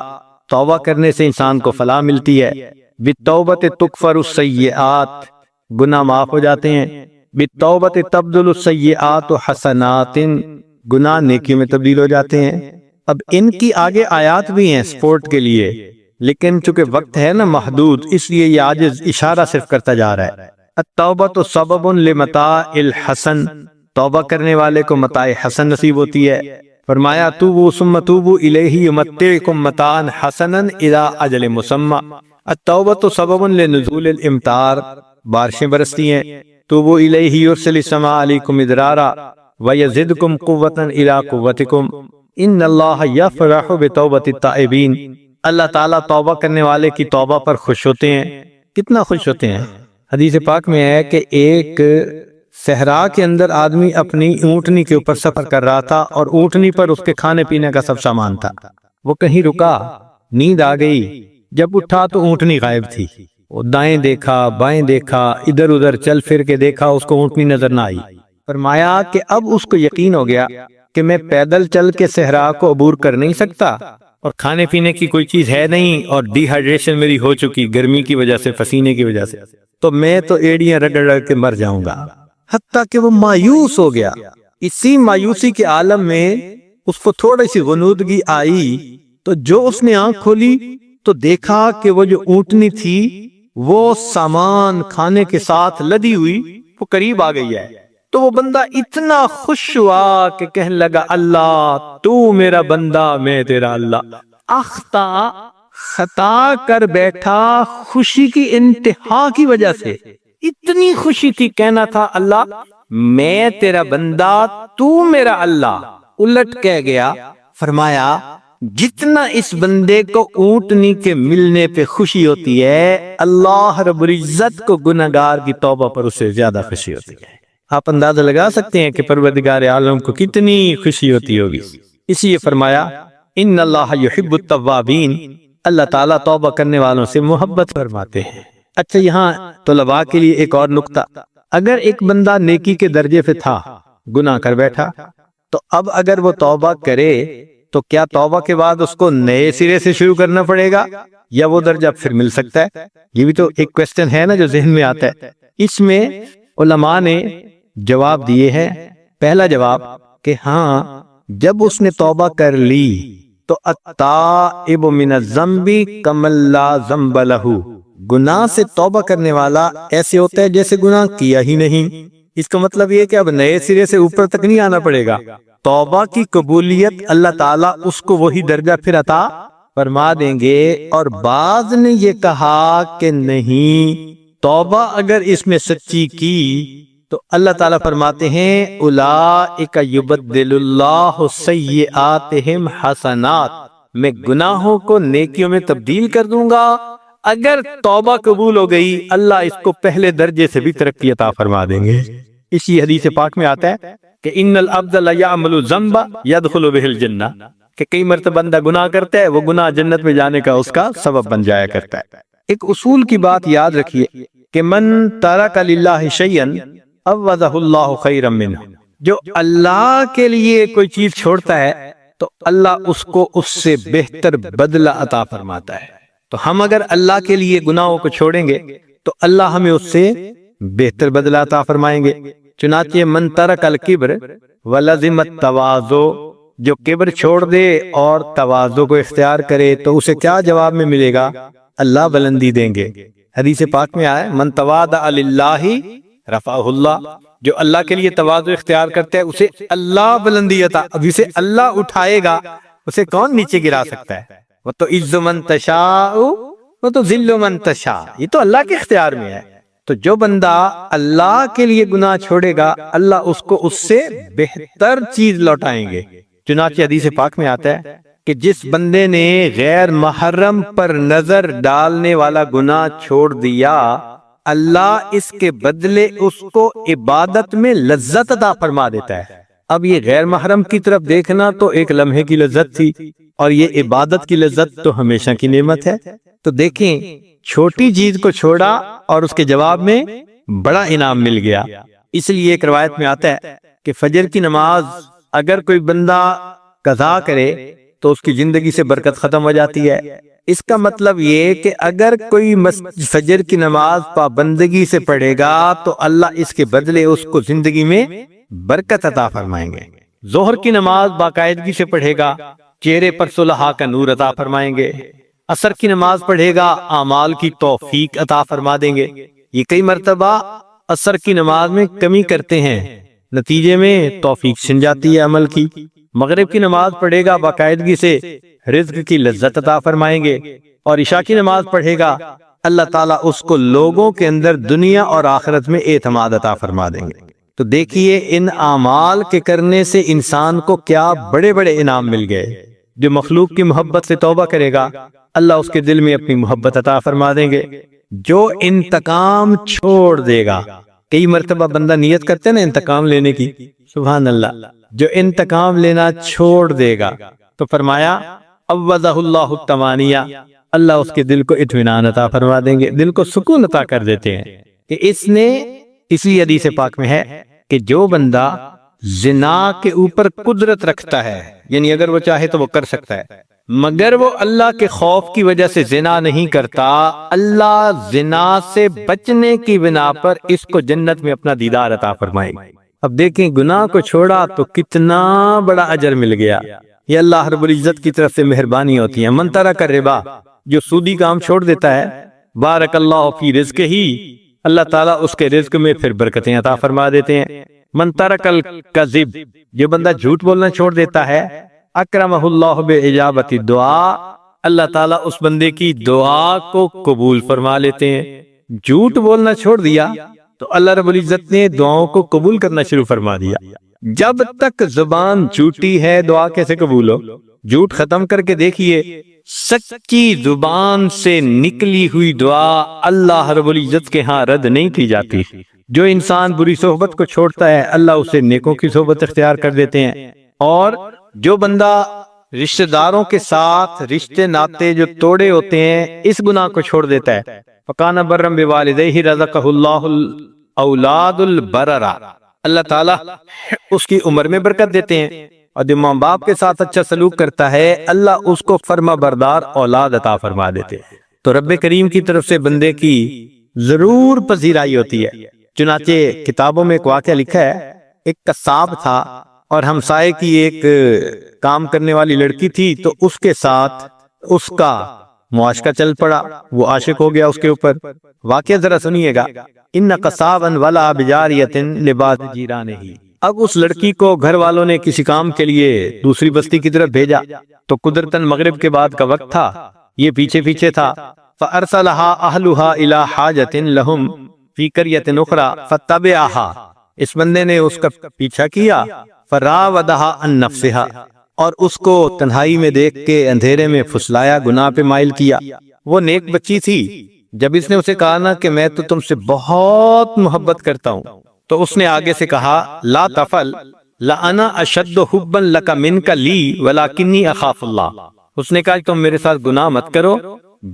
توبہ کرنے سے انسان کو فلاح ملتی ہے۔ بالتوبہ تکفر السیئات، گناہ معاف ہو جاتے ہیں۔ بالتوبہ تبدل السیئات حسنات، گناہ نیکی میں تبدیل ہو جاتے ہیں۔ اب ان کی آگے آیات بھی ہیں سپورٹ کے لیے، لیکن چونکہ وقت ہے نا محدود، اس لیے یہ عاجز اشارہ صرف کرتا جا رہا ہے۔ التوبہ سبب لمتاع الحسن، توبہ کرنے والے کو متاع حسن نصیب ہوتی ہے۔ فرمایا توبوا ثم توبوا الیہ یمتعکم متاعا حسنا الی اجل مسمى۔ التوبہ سبب لنزول الامطار، بارشیں برستی ہیں۔ توبوا الیہ یرسل السماء علیکم مدرارا ویزدکم قوة الی قوتکم ان اللہ یفرح بتوبۃ التائبین، اللہ تعالیٰ توبہ کرنے والے کی توبہ پر خوش ہوتے ہیں۔ کتنا خوش ہوتے ہیں؟ حدیث پاک میں ہے کہ ایک صحرا کے اندر آدمی اپنی اونٹنی کے اوپر سفر کر رہا تھا، اور اونٹنی پر اس کے کھانے پینے کا سب سامان تھا۔ وہ کہیں رکا، نیند آ گئی، جب اٹھا تو اونٹنی غائب تھی۔ وہ دائیں دیکھا، بائیں دیکھا، ادھر ادھر چل پھر کے دیکھا، اس کو اونٹنی نظر نہ آئی۔ فرمایا کہ اب اس کو یقین ہو گیا کہ میں پیدل چل کے صحرا کو عبور کر نہیں سکتا، اور کھانے پینے کی کوئی چیز ہے نہیں، اور ڈی ہائیڈریشن میری ہو چکی گرمی کی وجہ سے، پسینے کی وجہ سے، تو میں تو ایڑیاں رگڑ رگڑ کے مر جاؤں گا۔ حتیٰ کہ وہ مایوس ہو گیا۔ اسی مایوسی کے عالم میں اس کو تھوڑی سی غنودگی آئی، تو جو اس نے آنکھ کھولی تو دیکھا کہ وہ جو اونٹنی تھی وہ سامان کھانے کے ساتھ لدی ہوئی وہ قریب آ گئی ہے۔ تو وہ بندہ اتنا خوش ہوا کہ کہنے لگا اللہ تو میرا بندہ، میں تیرا اللہ۔ اخطا، خطا کر بیٹھا، خوشی کی انتہا کی وجہ سے، اتنی خوشی تھی، کہنا تھا اللہ میں تیرا بندہ، تو میرا اللہ، الٹ کہہ گیا۔ فرمایا جتنا اس بندے کو اونٹنی کے ملنے پہ خوشی ہوتی ہے، اللہ رب العزت کو گناہگار کی توبہ پر اس سے زیادہ خوشی ہوتی ہے۔ آپ اندازہ لگا سکتے ہیں کہ پروردگار عالم کو کتنی خوشی ہوتی ہوگی۔ اسی لیے فرمایا ان اللہ یحب التوابین، اللہ تعالیٰ توبہ کرنے والوں سے محبت فرماتے ہیں۔ اچھا، یہاں طلباء کے لیے ایک اور نقطہ، اگر ایک بندہ نیکی کے درجے پہ تھا، گناہ کر بیٹھا، تو اب اگر وہ توبہ کرے تو کیا توبہ کے بعد اس کو نئے سرے سے شروع کرنا پڑے گا، یا وہ درجہ پھر مل سکتا ہے؟ یہ بھی تو ایک کوسچن ہے نا جو ذہن میں آتا ہے۔ اس میں علماء نے جواب دیے ہیں۔ پہلا جواب کہ ہاں، جب اس نے توبہ کر لی تو التائب من الذنب کمن لا ذنب لہ، گناہ سے توبہ کرنے والا ایسے ہوتا ہے جیسے گناہ کیا ہی نہیں۔ اس کا مطلب یہ کہ اب نئے سرے سے اوپر تک نہیں آنا پڑے گا۔ توبہ کی قبولیت اللہ تعالیٰ اس کو وہی درجہ پھر عطا فرما دیں گے۔ اور بعض نے یہ کہا کہ نہیں، توبہ اگر اس میں سچی کی تو اللہ تعالیٰ فرماتے ہیں اولئک یبدل اللہ سیئاتہم حسنات، میں گناہوں کو نیکیوں میں تبدیل کر دوں گا۔ اگر توبہ قبول ہو گئی، اللہ اس کو پہلے درجے سے بھی ترقی عطا فرما دیں گے۔ اسی حدیث پاک میں آتا ہے کہ ان العبد لیعمل الذنب یدخل بہ الجنہ، کہ کئی مرتبہ بندہ گناہ کرتا ہے، وہ گناہ جنت میں جانے کا اس کا سبب بن جایا کرتا ہے۔ ایک اصول کی بات یاد رکھیے کہ من ترک للہ شیئا عوضہ اللہ خیرا منہ، جو اللہ کے لیے کوئی چیز چھوڑتا ہے تو اللہ اس کو اس سے بہتر بدلہ عطا فرماتا ہے۔ تو ہم اگر اللہ کے لیے گناہوں کو چھوڑیں گے تو اللہ ہمیں اس سے بہتر بدلہ عطا فرمائیں گے۔ چنانچہ من ترک الکبر ولزم التواضع، جو کبر چھوڑ دے اور تواضع کو اختیار کرے تو اسے کیا جواب میں ملے گا؟ اللہ بلندی دیں گے۔ حدیث پاک میں آیا من تواضع للہ رفعہ اللہ، جو اللہ کے لیے تواضع اختیار کرتا ہے اسے اللہ بلندی عطا، اب اسے اللہ اٹھائے گا، اسے کون نیچے گرا سکتا ہے؟ وہ تو عز من تشاء وہ تو ذل من تشاء، یہ تو اللہ کے اختیار میں ہے۔ تو جو بندہ اللہ کے لیے گناہ چھوڑے گا اللہ اس کو اس سے بہتر چیز لوٹائیں گے۔ چنانچہ حدیث پاک میں آتا ہے کہ جس بندے نے غیر محرم پر نظر ڈالنے والا گناہ چھوڑ دیا اللہ اس کے بدلے اس کو عبادت میں لذت عطا فرما دیتا ہے۔ اب یہ غیر محرم کی طرف دیکھنا تو ایک لمحے کی لذت تھی، اور یہ عبادت کی لذت تو ہمیشہ کی نعمت ہے۔ تو دیکھیں چھوٹی چیز کو چھوڑا اور اس کے جواب میں بڑا انعام مل گیا۔ اس لیے ایک روایت میں آتا ہے کہ فجر کی نماز اگر کوئی بندہ قضا کرے تو اس کی زندگی سے برکت ختم ہو جاتی ہے۔ اس کا مطلب یہ کہ اگر کوئی فجر کی نماز پابندگی سے پڑھے گا تو اللہ اس کے بدلے اس کو زندگی میں برکت عطا فرمائیں گے۔ ظہر کی نماز باقاعدگی سے پڑھے گا چہرے پر صلحاء کا نور عطا فرمائیں گے۔ عصر کی نماز پڑھے گا اعمال کی توفیق عطا فرما دیں گے۔ یہ کئی مرتبہ عصر کی نماز میں کمی کرتے ہیں، نتیجے میں توفیق چھن جاتی ہے عمل کی۔ مغرب کی نماز پڑھے گا باقاعدگی سے رزق کی لذت عطا فرمائیں گے، اور عشاء کی نماز پڑھے گا اللہ تعالیٰ اس کو لوگوں کے اندر دنیا اور آخرت میں اعتماد عطا فرما دیں گے۔ تو دیکھیے ان اعمال کے کرنے سے انسان کو کیا بڑے بڑے انعام مل گئے۔ جو مخلوق کی محبت سے توبہ کرے گا اللہ اس کے دل میں اپنی محبت عطا فرما دیں گے۔ جو انتقام چھوڑ دے گا، کئی مرتبہ بندہ نیت کرتے ہیں نا انتقام لینے کی، سبحان اللہ، جو انتقام لینا چھوڑ دے گا تو فرمایا عوضہ اللہ التمانیہ، اللہ اس کے دل کو اطمینان عطا فرما دیں گے، دل کو سکون عطا کر دیتے ہیں کہ اس نے، اسی حدیث پاک میں ہے کہ جو بندہ زنا کے اوپر قدرت رکھتا ہے، یعنی اگر وہ چاہے تو وہ کر سکتا ہے، مگر وہ اللہ کے خوف کی وجہ سے زنا نہیں کرتا، اللہ زنا سے بچنے کی بنا پر اس کو جنت میں اپنا دیدار عطا فرمائے گا۔ اب دیکھیں گناہ کو چھوڑا تو کتنا بڑا اجر مل گیا۔ یہ اللہ رب العزت کی طرف سے مہربانی ہوتی ہے۔ من ترک الربا، جو سودی کام چھوڑ دیتا ہے، بارک اللہ فی رزق ہی، اللہ تعالیٰ اس کے رزق میں پھر برکتیں عطا فرما دیتے ہیں۔ من ترک الکذب، جو بندہ جھوٹ بولنا چھوڑ دیتا ہے، اکرمہ اللہ باجابت الدعاء، اللہ تعالیٰ اس بندے کی دعا کو قبول فرما لیتے ہیں۔ جھوٹ بولنا چھوڑ دیا تو اللہ رب العزت نے دعاؤں کو قبول کرنا شروع فرما دیا۔ جب تک زبان جھوٹی ہے دعا کیسے قبول ہو؟ جھوٹ ختم کر کے دیکھیے، سچی زبان سے نکلی ہوئی دعا اللہ رب العزت کے ہاں رد نہیں کی جاتی۔ جو انسان بری صحبت کو چھوڑتا ہے اللہ اسے نیکوں کی صحبت اختیار کر دیتے ہیں، اور جو بندہ رشتہ داروں کے ساتھ رشتے ناتے جو توڑے ہوتے ہیں اس گناہ کو چھوڑ دیتا ہے، فَكَانَ بَرًّا بِوَالِدَيْهِ رَزَقَهُ اللَّهُ الْأَوْلَادُ الْبَرَرَ، اللہ تعالیٰ اس کی عمر میں برکت دیتے ہیں، اور جو ماں باپ کے ساتھ اچھا سلوک کرتا ہے اللہ اس کو فرما بردار اولاد عطا فرما دیتے ہیں۔ تو رب کریم کی طرف سے بندے کی ضرور پذیرائی ہوتی ہے۔ چنانچہ کتابوں میں ایک واقعہ لکھا ہے، ایک قصاب تھا اور ہمسائے کی ایک کام کرنے والی لڑکی تھی، تو اس کے ساتھ اس کا معاشقہ چل پڑا، وہ عاشق ہو گیا اس کے اوپر۔ واقعہ ذرا سنیے گا، ان قصابا ولا بجاریۃ لباس جیرانہ، اب اس لڑکی کو گھر والوں نے کسی کام کے لیے دوسری بستی کی طرف بھیجا، تو قدرتاً مغرب کے بعد کا وقت تھا، یہ پیچھے پیچھے تھا، فارسلها اهلها الى حاجۃ لهم فی قریۃ اخری فتبعها، اس بندے نے اس کا پیچھا کیا، فراودها عن نفسها، اور اس کو تنہائی میں دیکھ کے اندھیرے میں پھسلایا، گناہ پہ مائل کیا۔ وہ نیک بچی تھی، جب اس نے اسے کہا نا کہ میں تو تم سے بہت محبت کرتا ہوں، تو اس نے آگے سے کہا لا تفعل لأنا اشد حبا لک منک لی ولکنی اخاف اللہ، اس نے کہا کہ تم میرے ساتھ گناہ مت کرو،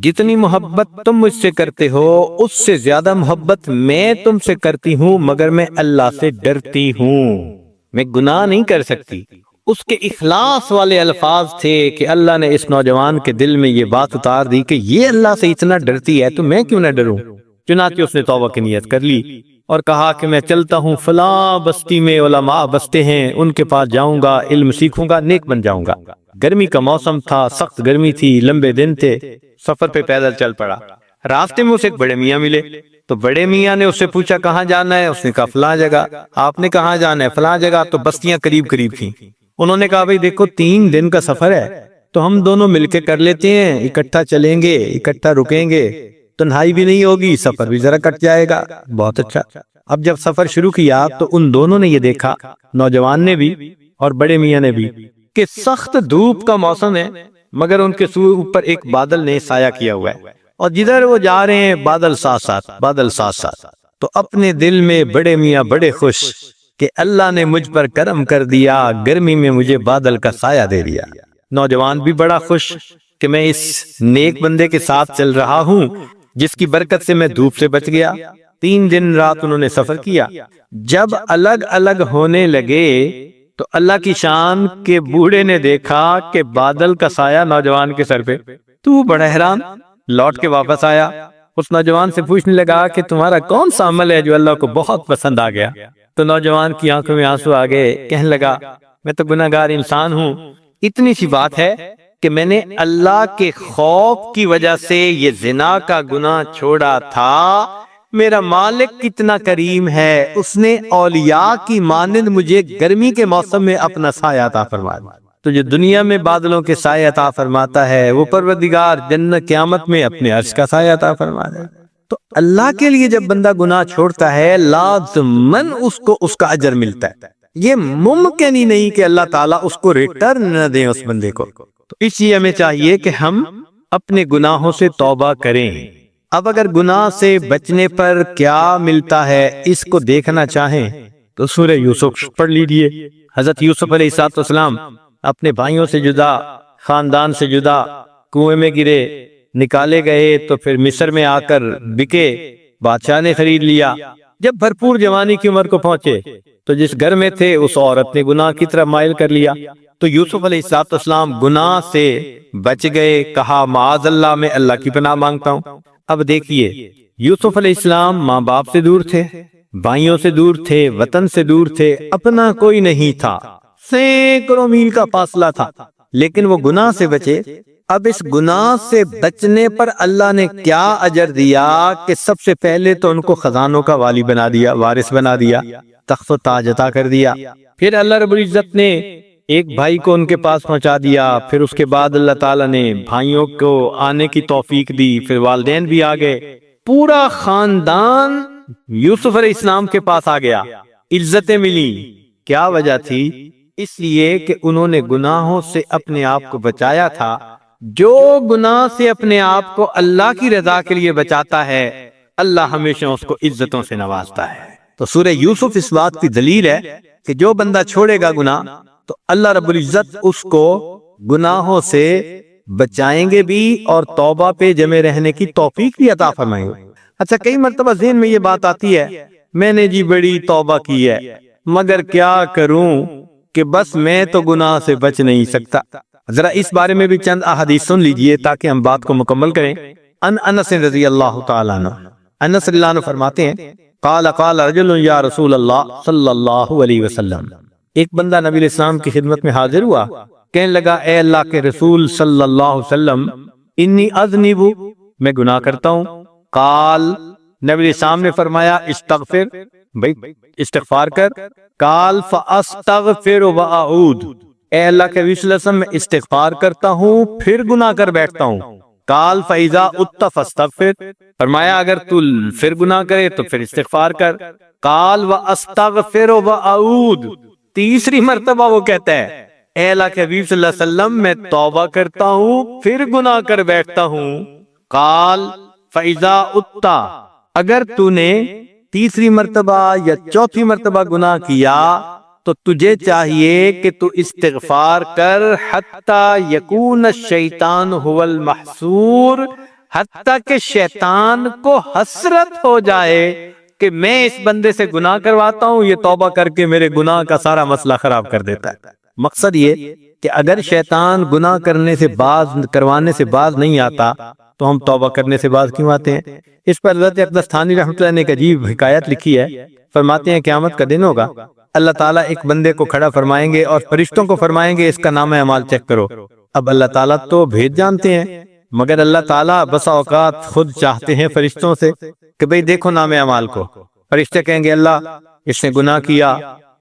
جتنی محبت تم مجھ سے کرتے ہو اس سے زیادہ محبت میں تم سے کرتی ہوں، مگر میں اللہ سے ڈرتی ہوں، میں گناہ نہیں کر سکتی۔ اس کے اخلاص والے الفاظ تھے کہ اللہ نے اس نوجوان کے دل میں یہ بات اتار دی کہ یہ اللہ سے اتنا ڈرتی ہے تو میں کیوں نہ ڈروں۔ چنانچہ اس نے توبہ کی نیت کر لی اور کہا کہ میں چلتا ہوں فلاں بستی میں علماء بستے ہیں، ان کے پاس جاؤں گا، علم سیکھوں گا، نیک بن جاؤں گا۔ گرمی کا موسم تھا، سخت گرمی تھی، لمبے دن تھے، سفر پہ پیدل چل پڑا۔ راستے میں اسے ایک بڑے میاں ملے، تو بڑے میاں نے اس سے پوچھا کہاں جانا ہے، اس نے کہا فلاں جگہ۔ آپ نے کہاں جانا ہے؟ فلاں جگہ۔ تو بستیاں قریب قریب تھیں۔ انہوں نے کہا بھئی دیکھو 3 دن کا سفر ہے تو ہم دونوں مل کے کر لیتے ہیں، اکٹھا چلیں گے، اکٹھا رکیں گے، تنہائی بھی نہیں ہوگی، سفر بھی ذرا کٹ جائے گا۔ بہت اچھا۔ اب جب سفر شروع کیا تو ان دونوں نے یہ دیکھا، نوجوان نے بھی اور بڑے میاں نے بھی، کہ سخت دھوپ کا موسم ہے مگر ان کے اوپر ایک بادل نے سایہ کیا ہوا ہے، اور جدھر وہ جا رہے ہیں بادل ساتھ ساتھ، بادل ساتھ ساتھ۔ تو اپنے دل میں بڑے میاں بڑے خوش کہ اللہ نے مجھ پر کرم کر دیا، گرمی میں مجھے بادل کا سایہ دے دیا۔ نوجوان بھی بڑا خوش کہ میں اس نیک بندے کے ساتھ چل رہا ہوں جس کی برکت سے میں دھوپ سے بچ گیا۔ 3 دن رات انہوں نے سفر کیا۔ جب الگ الگ ہونے لگے تو اللہ کی شان کے بوڑھے نے دیکھا کہ بادل کا سایہ نوجوان کے سر پہ، تو وہ بڑا حیران، لوٹ کے واپس آیا، اس نوجوان سے پوچھنے لگا کہ تمہارا کون سا عمل ہے جو اللہ کو بہت پسند آ گیا؟ تو نوجوان کی آنکھوں میں آنسو آ گئے، کہنے لگا میں تو گناہ گار انسان ہوں، اتنی سی بات ہے کہ میں نے اللہ کے خوف کی وجہ سے یہ زنا کا گناہ چھوڑا تھا۔ میرا مالک کتنا کریم ہے، اس نے اولیاء کی مانند مجھے گرمی کے موسم میں اپنا سایہ عطا فرمایا۔ تو جو دنیا میں بادلوں کے سایہ عطا فرماتا ہے، وہ پروردگار جنت قیامت میں اپنے عرش کا سایہ عطا فرماتا ہے۔ تو اللہ کے لیے جب بندہ گناہ چھوڑتا ہے لازماً اس کو اس کا اجر ملتا ہے۔ یہ ممکن ہی نہیں کہ اللہ تعالیٰ اس کو ریٹرن نہ دیں اس بندے کو۔ تو اس لیے ہمیں چاہیے کہ ہم اپنے گناہوں سے توبہ کریں۔ اب اگر گناہ سے بچنے پر کیا ملتا ہے اس کو دیکھنا چاہیں تو سورہ یوسف پڑھ لیجئے۔ حضرت یوسف علیہ السلام اپنے بھائیوں سے جدا، خاندان سے جدا، کنویں میں گرے، نکالے گئے تو پھر مصر میں آ کر بکے، بادشاہ نے خرید لیا۔ جب بھرپور جوانی کی عمر کو پہنچے تو جس گھر میں تھے اس عورت نے گناہ کی طرف مائل کر لیا۔ تو یوسف علیہ السلام گناہ سے بچ گئے، کہا معاذ اللہ، میں اللہ کی پناہ مانگتا ہوں۔ اب دیکھیے، یوسف علیہ السلام ماں باپ سے دور تھے، بھائیوں سے دور تھے، وطن سے دور تھے، اپنا کوئی نہیں تھا، سینکڑوں میل کا فاصلہ تھا، لیکن وہ گناہ سے بچے۔ اب اس گناہ سے بچنے پر اللہ نے کیا اجر دیا کہ سب سے پہلے تو ان کو خزانوں کا والی بنا دیا، وارث بنا دیا، تخت و تاج عطا کر دیا۔ پھر اللہ رب العزت نے ایک بھائی کو ان کے پاس پہنچا دیا، پھر اس کے بعد اللہ تعالیٰ نے بھائیوں کو آنے کی توفیق دی، پھر والدین بھی آ گئے، پورا خاندان یوسف علیہ السلام کے پاس آ گیا، عزتیں ملی۔ کیا وجہ تھی؟ اس لیے کہ انہوں نے گناہوں سے اپنے آپ کو بچایا تھا۔ جو گناہ سے اپنے آپ کو اللہ کی رضا کے لیے بچاتا ہے، اللہ ہمیشہ اس کو عزتوں سے نوازتا ہے۔ تو سورہ یوسف اس بات کی دلیل ہے کہ جو بندہ چھوڑے گا گناہ تو اللہ رب العزت اس کو گناہوں سے بچائیں گے بھی اور توبہ پہ جمے رہنے کی توفیق بھی عطا فرمائیں گے۔ اچھا، کئی مرتبہ ذہن میں یہ بات آتی ہے، میں نے جی بڑی توبہ کی ہے مگر کیا کروں کہ بس میں تو گناہ سے بچ نہیں سکتا۔ ذرا اس بارے میں بھی چند احادیث سن لیجئے تاکہ ہم بات کو مکمل کریں۔ انس رضی اللہ تعالیٰ عنہ، انس رضی اللہ عنہ فرماتے ہیں، قال قال رجل یا رسول اللہ صلی اللہ علیہ وسلم، ایک بندہ نبی علیہ السلام کی خدمت میں حاضر ہوا، کہنے لگا اے اللہ کے رسول صلی اللہ علیہ وسلم، انی اذنب، میں گناہ کرتا ہوں۔ قال، نبی علیہ السلام نے فرمایا استغفر، بھئی استغفار کر۔ قال فاستغفر واعود، اے اللہ کے رسول صلی اللہ علیہ وسلم، میں استغفار کرتا ہوں پھر گناہ کر بیٹھتا ہوں۔ قال فاذا ات فاستغفر، فرمایا اگر تو پھر گناہ کرے تو پھر استغفار کر۔ قال واستغفر واعود، تیسری مرتبہ وہ کہتا ہے اے اللہ کے حبیب صلی اللہ علیہ وسلم، میں توبہ کرتا ہوں پھر گناہ کر بیٹھتا ہوں۔ قال فاذا ات، اگر تو نے تیسری مرتبہ یا چوتھی مرتبہ گناہ کیا تو تجھے چاہیے کہ تو استغفار کر حتی یکون الشیطان هو المحسور، حتی کہ شیطان کو حسرت ہو جائے کہ میں اس بندے سے گناہ کرواتا ہوں، یہ توبہ کر کے میرے گناہ کا سارا مسئلہ خراب کر دیتا ہے۔ مقصد یہ کہ اگر شیطان گناہ کروانے سے باز نہیں آتا تو ہم توبہ کرنے سے باز کیوں آتے ہیں؟ اس پر حضرت اقدس تھانی رحمۃ اللہ نے ایک عجیب حکایت لکھی ہے۔ فرماتے ہیں قیامت کا دن ہوگا، اللہ تعالیٰ ایک بندے کو کھڑا فرمائیں گے اور فرشتوں کو فرمائیں گے اس کا نام اعمال چیک کرو۔ اب اللہ تعالیٰ تو بھید جانتے ہیں، مگر اللہ تعالیٰ بسا اوقات خود چاہتے ہیں فرشتوں سے کہ بھئی دیکھو نام اعمال کو۔ فرشتے کہیں گے اللہ اس نے گناہ کیا،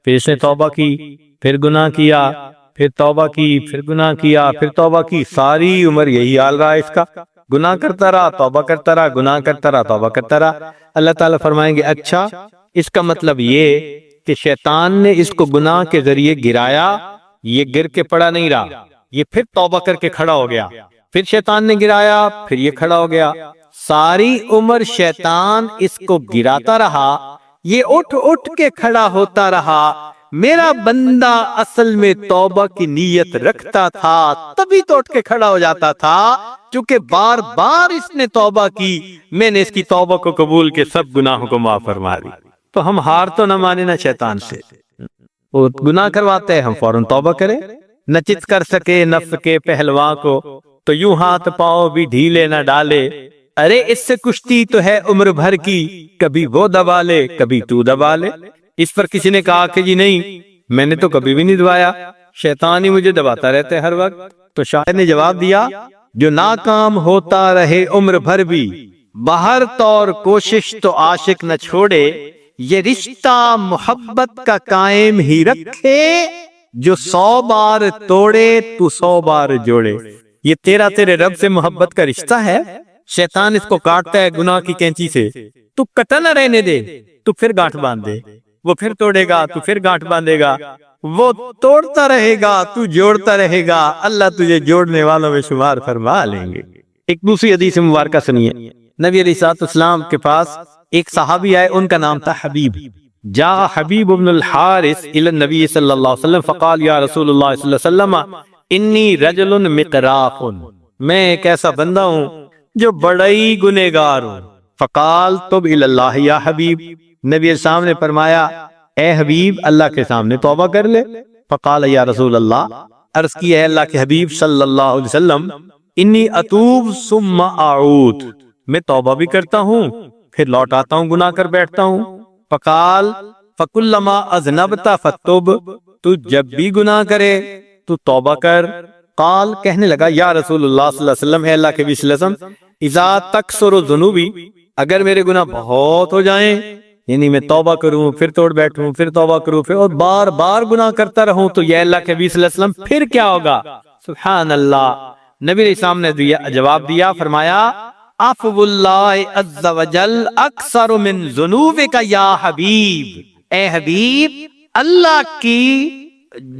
پھر اس نے توبہ کی، پھر گناہ کیا، پھر توبہ کی، پھر گناہ کیا، پھر توبہ کی، ساری عمر یہی حال رہا اس کا۔ گناہ کرتا رہا، توبہ کرتا رہا، گناہ کرتا رہا، توبہ کرتا رہا۔ اللہ تعالیٰ فرمائیں گے اچھا اس کا مطلب یہ کہ شیطان نے اس کو گناہ کے ذریعے گرایا، یہ گر کے پڑا نہیں رہا، یہ پھر توبہ کر کے کھڑا ہو گیا، پھر شیطان نے گرایا، پھر یہ کھڑا ہو گیا، ساری عمر شیطان اس کو گراتا رہا، یہ اٹھ اٹھ کے کھڑا ہوتا رہا۔ میرا بندہ اصل میں توبہ کی نیت رکھتا تھا، تبھی تو اٹھ کے کھڑا ہو جاتا تھا، چونکہ بار بار اس نے توبہ کی، میں نے اس کی توبہ کو قبول کے سب گناہوں کو معاف فرما دی۔ تو ہم ہار تو نہ مانے نہ شیطان سے، وہ گناہ کرواتے ہیں ہم فوراً توبہ کریں، نہ چت کر سکے نفس کے پہلواں کو تو یوں ہاتھ پاؤں بھی ڈھیلے نہ ڈالے، ارے اس سے کشتی تو ہے عمر بھر کی، کبھی وہ دبا لے کبھی تو دبا لے۔ اس پر کسی نے کہا کہ جی نہیں میں نے تو کبھی بھی نہیں دبایا، شیطان ہی مجھے دباتا رہتا ہے ہر وقت۔ تو شاعر نے جواب دیا جو ناکام ہوتا رہے عمر بھر بھی، بہر طور کوشش تو عاشق نہ چھوڑے، یہ رشتہ محبت کا قائم ہی رکھے، جو 100 بار توڑے تو 100 بار جوڑے۔ یہ تیرے رب سے محبت کا رشتہ ہے، شیطان اس کو کاٹتا ہے گناہ کی کینچی سے، تو کٹا نہ رہنے دے، تو پھر گانٹھ باندھ دے، وہ پھر توڑے گا تو پھر گانٹھ باندھے گا، وہ توڑتا رہے گا تو جوڑتا رہے گا، اللہ تجھے جوڑنے والوں میں شمار فرما لیں گے۔ ایک دوسری حدیث مبارکہ سنیے، نبی علیہ الصلوۃ والسلام کے پاس ایک صحابی آئے، ان کا نام تھا حبیب۔ جا حبیب بن الحارث الی النبی صلی اللہ علیہ وسلم فقال یا رسول اللہ صلی اللہ علیہ وسلم انی رجل مقراف، میں ایک ایسا بندہ ہوں جو بڑا ہی گنہگار ہوں۔ فقال تب الی اللہ یا حبیب، نبی السلام نے فرمایا اے حبیب اللہ کے سامنے توبہ کر لے۔ فقال یا رسول اللہ، عرض کی ہے اللہ کے حبیب صلی اللہ علیہ وسلم انی اتوب ثم اعود، میں توبہ بھی کرتا ہوں پھر لوٹ آتا ہوں گناہ کر بیٹھتا ہوں۔ فقال فکلما اذنبت فتب، تو جب بھی گناہ کرے تو توبہ کر۔ قال کہنے لگا یا رسول اللہ صلی اللہ علیہ وسلم، اے اللہ کے نبی صلی اللہ علیہ وسلم اذا تکثر ذنوبی، اگر میرے گناہ بہت ہو جائیں، یعنی میں توبہ کروں پھر توڑ بیٹھوں پھر توبہ کروں پھر اور بار بار گناہ کرتا رہوں، تو یا اللہ کے نبی صلی اللہ علیہ وسلم پھر کیا ہوگا؟ سبحان اللہ، نبی علیہ السلام نے جواب دیا، فرمایا عفو اللہ عز وجل اکثر من ذنوبک یا حبیب، اے حبیب اللہ کی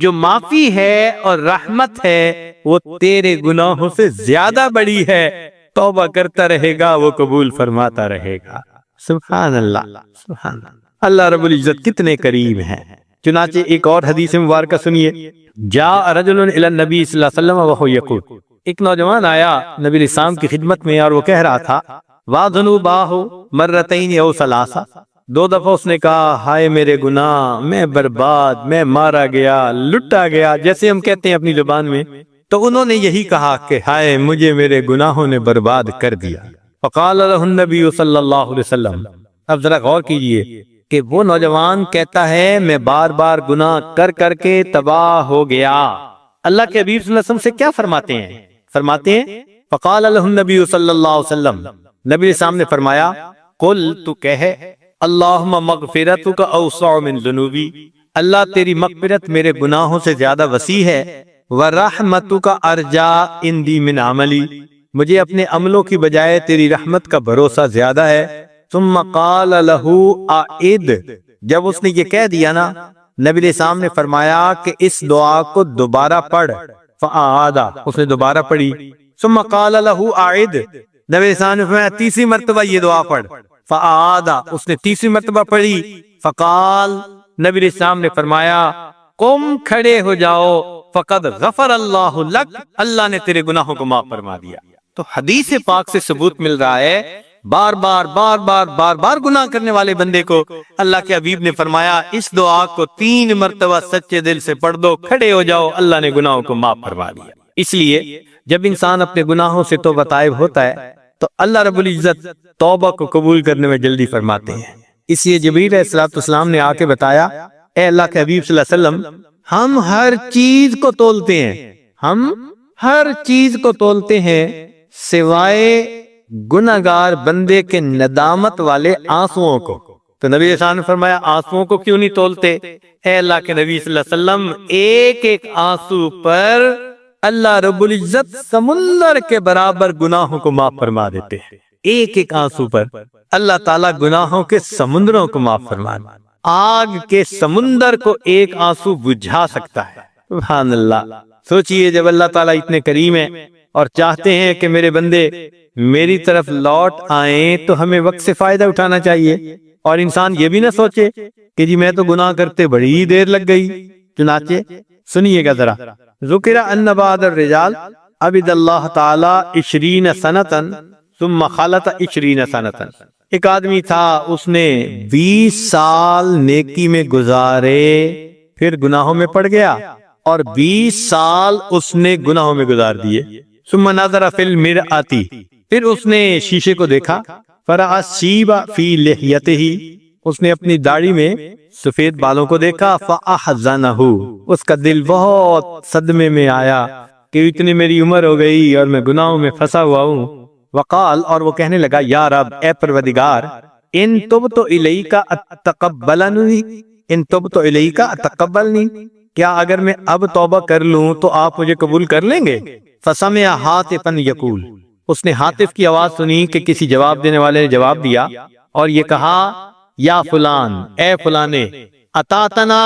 جو معافی ہے اور رحمت ہے وہ تیرے گناہوں سے زیادہ بڑی ہے، توبہ کرتا رہے گا وہ قبول فرماتا رہے گا۔ سبحان اللہ، سبحان اللہ، اللہ رب العزت کتنے کریم ہیں۔ چنانچہ ایک اور حدیث مبارکہ سنیے، جاء رجل الی النبی صلی اللہ علیہ وسلم وهو یقول، ایک نوجوان آیا نبی علیہ السلام کی خدمت میں اور وہ کہہ رہا تھا وَذُنُوبَاهُ مَرَّتَيْنِ أَوْ ثَلَاثَ، 2 دفعہ اس نے کہا ہائے میرے گناہ، میں برباد، میں مارا گیا، لٹا گیا، جیسے ہم کہتے ہیں اپنی زبان میں۔ تو انہوں نے یہی کہا کہ ہائے مجھے میرے گناہوں نے برباد کر دیا۔ فقال له النبی صلی اللہ علیہ وسلم، اب ذرا غور کیجئے کہ وہ نوجوان کہتا ہے میں بار بار گناہ کر کر کے تباہ ہو گیا، اللہ کے حبیب صلی اللہ علیہ وسلم سے کیا فرماتے ہیں؟ فرماتے ہیں فقال له النبی صلی اللہ علیہ وسلم، نبی السلام نے فرمایا قل، تو کہے اللہم مغفرتک اوسع من ذنوبی، اللہ تیری مغفرت میرے گناہوں سے زیادہ وسیع ہے، ورحمتک ارجا عندی من عملی، مجھے اپنے عملوں کی بجائے تیری رحمت کا بھروسہ زیادہ ہے۔ ثم قال له اعد، جب اس نے یہ کہہ دیا نا، نبی علیہ السلام نے فرمایا کہ اس دعا کو دوبارہ پڑھ، فاعاد، اس نے دوبارہ پڑھی۔ ثم قال له اعد، نبی علیہ السلام نے فرمایا تیسری مرتبہ یہ دعا پڑھ، فاعاد، اس نے تیسری مرتبہ پڑھی۔ فقال، نبی علیہ السلام نے فرمایا قم، کھڑے ہو جاؤ، فقد غفر اللہ لک، اللہ نے تیرے گناہوں کو معاف فرما دیا۔ تو حدیث پاک سے ثبوت مل رہا ہے بار بار گناہ کرنے والے بندے کو اللہ کے حبیب نے فرمایا اس دعا کو 3 مرتبہ سچے دل سے پڑھ دو، کھڑے ہو جاؤ، اللہ نے گناہوں کو معاف فرما دیا۔ اس لیے جب انسان اپنے گناہوں سے توبہ طائب ہوتا ہے تو اللہ رب العزت توبہ کو قبول کرنے میں جلدی فرماتے ہیں۔ اس لیے جبریل علیہ السلام نے آ کے بتایا اے اللہ کے حبیب صلی اللہ علیہ وسلم، ہم ہر چیز کو تولتے ہیں، ہم ہر چیز کو تولتے ہیں سوائے گناہگار بندے کے ندامت والے آنسوؤں کو۔ تو نبی علیہ السلام نے فرمایا آنسوؤں کو کیوں نہیں تولتے؟ اے اللہ کے نبی صلی اللہ علیہ وسلم، ایک ایک آنسو پر اللہ رب العزت سمندر کے برابر گناہوں کو معاف فرما دیتے ہیں۔ ایک ایک آنسو پر اللہ تعالیٰ گناہوں کے سمندروں کو معاف فرما دیتے ہیں۔ آگ کے سمندر کو ایک آنسو بجھا سکتا ہے۔ سبحان اللہ۔ سوچئے جب اللہ تعالیٰ اتنے کریم ہیں اور چاہتے ہیں کہ میرے بندے میری طرف لوٹ آئیں تو ہمیں وقت سے فائدہ اٹھانا چاہیے، اور انسان یہ بھی نہ سوچے کہ جی میں تو گناہ کرتے بڑی دیر لگ گئی۔ چنانچہ سنیے گا ذرا، ذکر ان بعض الرجال عبد اللہ تعالی 20 سنتاً ثم خلط 20 سنتاً۔ ایک آدمی تھا، اس نے 20 سال نیکی میں گزارے، پھر گناہوں میں پڑ گیا، اور 20 سال اس نے گناہوں میں گزار دیے۔ ثم نظر فی المرآۃ، پھر اس نے شیشے کو دیکھا، فرأى الشیب فی لحیتہ، اس نے اپنی داڑھی میں سفید بالوں کو دیکھا، فأحزنہ، اس کا دل بہت صدمے میں آیا کہ اتنی میری عمر ہو گئی اور میں گناہوں میں پھنسا ہوا ہوں۔ وقال، اور وہ کہنے لگا، یا رب، اے پروردگار، ان تبت الیک اتقبلنی، ان تبت الیک اتقبلنی، کیا اگر میں اب توبہ کر لوں تو آپ مجھے قبول کر لیں گے؟ فسمع ہاتفا یقول، اس نے ہاتف کی آواز سنی کہ کسی جواب دینے والے نے جواب دیا اور یہ کہا، یا فلان، اے فلانے، اطاعتنا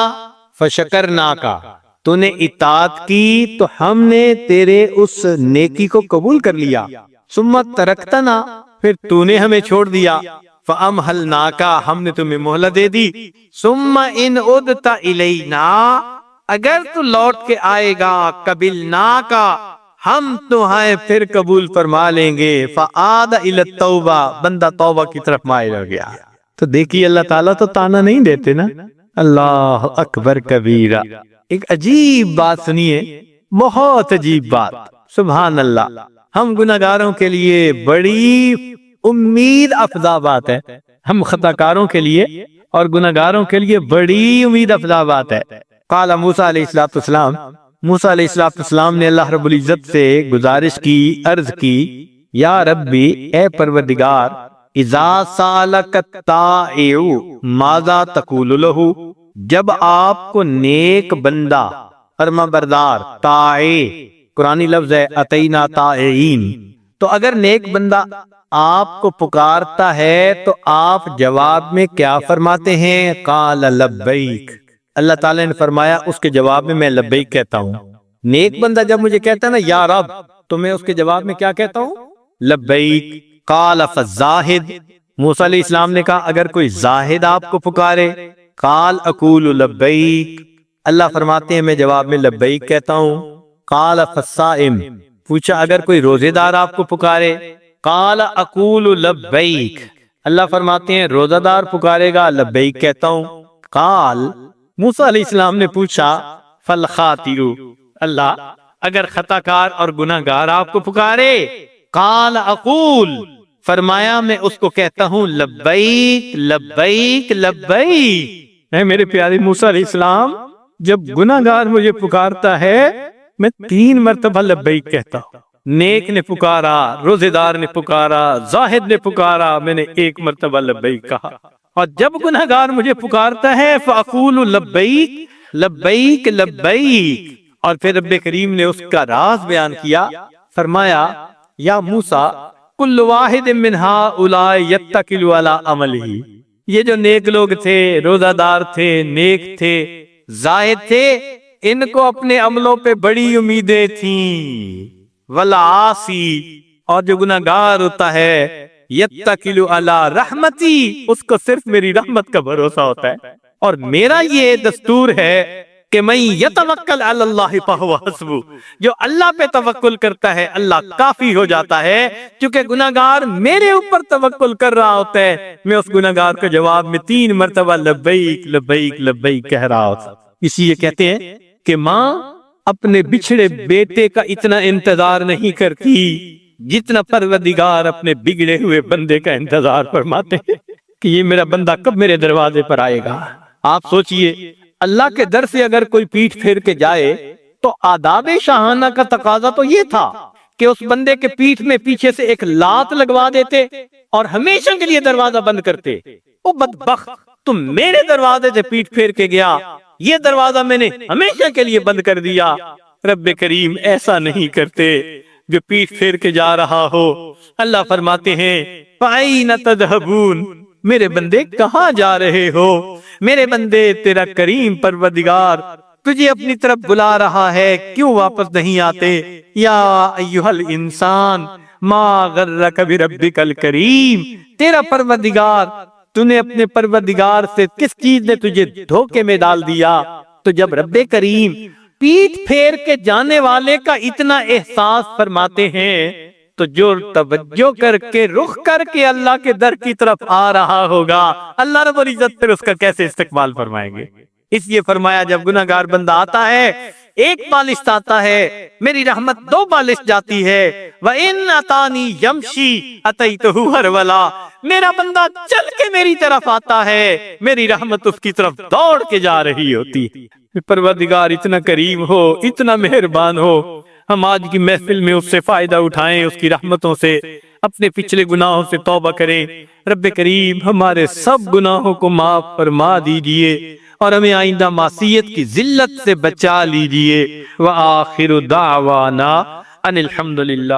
فشکرناکا، تو نے اطاعت کی تو ہم نے تیرے اس نیکی کو قبول کر لیا، ثم ترکتنا، پھر تو نے ہمیں چھوڑ دیا، فامہلناکا، ہم نے تمہیں مہلت دے دی، ثم ان عدت الینا، اگر تو لوٹ کے آئے گا، قبلناکا، ہم تمہیں پھر قبول فرما لیں گے، فعاد الی التوبہ، بندہ توبہ کی طرف مائل ہو گیا۔ تو دیکھیے اللہ تعالیٰ تو تانا نہیں دیتے نا۔ اللہ اکبر کبیرہ۔ ایک عجیب بات سنیے، بہت عجیب بات، سبحان اللہ۔ ہم گناہگاروں کے لیے بڑی امید افزا بات ہے، ہم خطاکاروں کے لیے اور گناہگاروں کے لیے بڑی امید افزا بات ہے۔ قال موسیٰ علیہ السلام، موسیٰ علیہ السلام نے اللہ رب العزت سے گزارش کی، عرض کی، یا ربی، اے پروردگار، اذا سالک الطائع ماذا تقول لہ، جب آپ کو نیک بندہ، فرما بردار، طائع قرآنی لفظ ہے، اتینا طائعین، تو اگر نیک بندہ آپ کو پکارتا ہے تو آپ جواب میں کیا فرماتے ہیں؟ قال لبیک، اللہ تعالیٰ نے فرمایا اس کے جواب میں لبیک کہتا ہوں۔ نیک بندہ جب مجھے کہتا ہے نا یا رب، تو میں اس کے جواب میں کیا کہتا ہوں؟ لبیک۔ قال فالزاہد، موسیٰ علیہ السلام نے کہا اگر کوئی زاہد آپ کو پکارے، قال اقول لبیک، اللہ فرماتے ہیں میں جواب میں لبیک کہتا ہوں۔ قال فالصائم، پوچھا اگر کوئی روزے دار آپ کو پکارے، قال اقول لبیک، اللہ فرماتے ہیں روزہ دار پکارے گا لبیک کہتا ہوں۔ قال، موسیٰ علیہ السلام نے پوچھا فالخاطئ، اللہ اگر خطاکار اور گناہگار آپ کو پکارے، قال اقول، فرمایا میں اس کو کہتا ہوں لبیک لبیک لبیک۔ اے میرے پیارے موسیٰ علیہ السلام، جب گناہگار مجھے پکارتا ہے میں 3 مرتبہ لبیک کہتا ہوں۔ نیک نے پکارا، روزے دار نے پکارا، زاہد نے پکارا، میں نے 1 مرتبہ لبیک کہا، اور جب گناہگار مجھے پکارتا ہے فاقول لبیک لبیک لبیک۔ اور پھر رب کریم نے اس کا راز بیان کیا، فرمایا یا موسیٰ کل واحد من ہؤلاء یتکل علی عملہ، یہ جو نیک لوگ تھے، روزہ دار تھے، نیک تھے، زاہد تھے، ان کو اپنے عملوں پہ بڑی امیدیں تھیں۔ والعاصی، اور جو گناہگار ہوتا ہے، یتکل علی رحمتی، اس کو صرف میری رحمت کا بھروسہ ہوتا ہے، اور میرا یہ دستور ہے کہ میں یتوکل علی اللہ فہو حسبہ، جو اللہ پہ توکل کرتا ہے اللہ کافی ہو جاتا ہے۔ چونکہ گناہگار میرے اوپر توکل کر رہا ہوتا ہے، میں اس گناہگار کے جواب میں 3 مرتبہ لبیک لبیک لبیک کہہ رہا ہوتا۔ اسی یہ کہتے ہیں کہ ماں اپنے بچھڑے بیٹے کا اتنا انتظار نہیں کرتی جتنا پروردگار اپنے بگڑے ہوئے بندے کا انتظار فرماتے ہیں کہ یہ میرا بندہ کب میرے دروازے پر آئے گا۔ آپ سوچئے، اللہ کے در سے اگر کوئی پیٹھ پھیر کے جائے تو آداب شاہانہ کا تقاضا تو یہ تھا کہ اس بندے کے پیٹھ میں پیچھے سے ایک لات لگوا دیتے اور ہمیشہ کے لیے دروازہ بند کرتے۔ او بدبخت، تم میرے دروازے سے پیٹھ پھیر کے گیا، یہ دروازہ میں نے ہمیشہ کے لیے بند کر دیا، رب کریم ایسا نہیں کرتے جو پیٹھ پھیر کے جا رہا ہو۔ اللہ فرماتے ہیں فَأَيْنَ تَذْهَبُونَ، میرے بندے کہاں جا رہے ہو؟ میرے بندے تیرا کریم پروردگار تجھے اپنی طرف بلا رہا ہے، کیوں واپس نہیں آتے؟ یا ایھا الانسان ما غرک بربک الکریم، تیرا پروردگار، تو نے اپنے پروردگار سے کس چیز نے تجھے دھوکے میں ڈال دیا؟ تو جب رب کریم پیٹھ پھیر کے جانے والے کا اتنا احساس فرماتے ہیں تو جو توجہ کر کے رخ کر کے اللہ کے در کی طرف آ رہا ہوگا، اللہ رب العزت پھر اس کا کیسے استقبال فرمائیں گے؟ اس لیے فرمایا جب گناہگار بندہ آتا ہے، ایک بالشت آتا ہے، میری رحمت دو بالشت جاتی ہے۔ وَإِنْ أَتَانِي يَمْشِي أَتَيْتُهُ هَرْوَلًا، میرا بندہ چل کے میری طرف آتا ہے، میری رحمت اس کی طرف دوڑ کے جا رہی ہوتی۔ پروردگار اتنا کریم ہو، اتنا مہربان ہو، ہم آج کی محفل میں اس سے فائدہ اٹھائیں، اس کی رحمتوں سے، اپنے پچھلے گناہوں سے توبہ کریں۔ رب کریم ہمارے سب گناہوں کو معاف فرما دیجئے اور ہمیں آئندہ معصیت کی ذلت سے بچا لیجئے۔ وآخر دعوانا ان الحمدللہ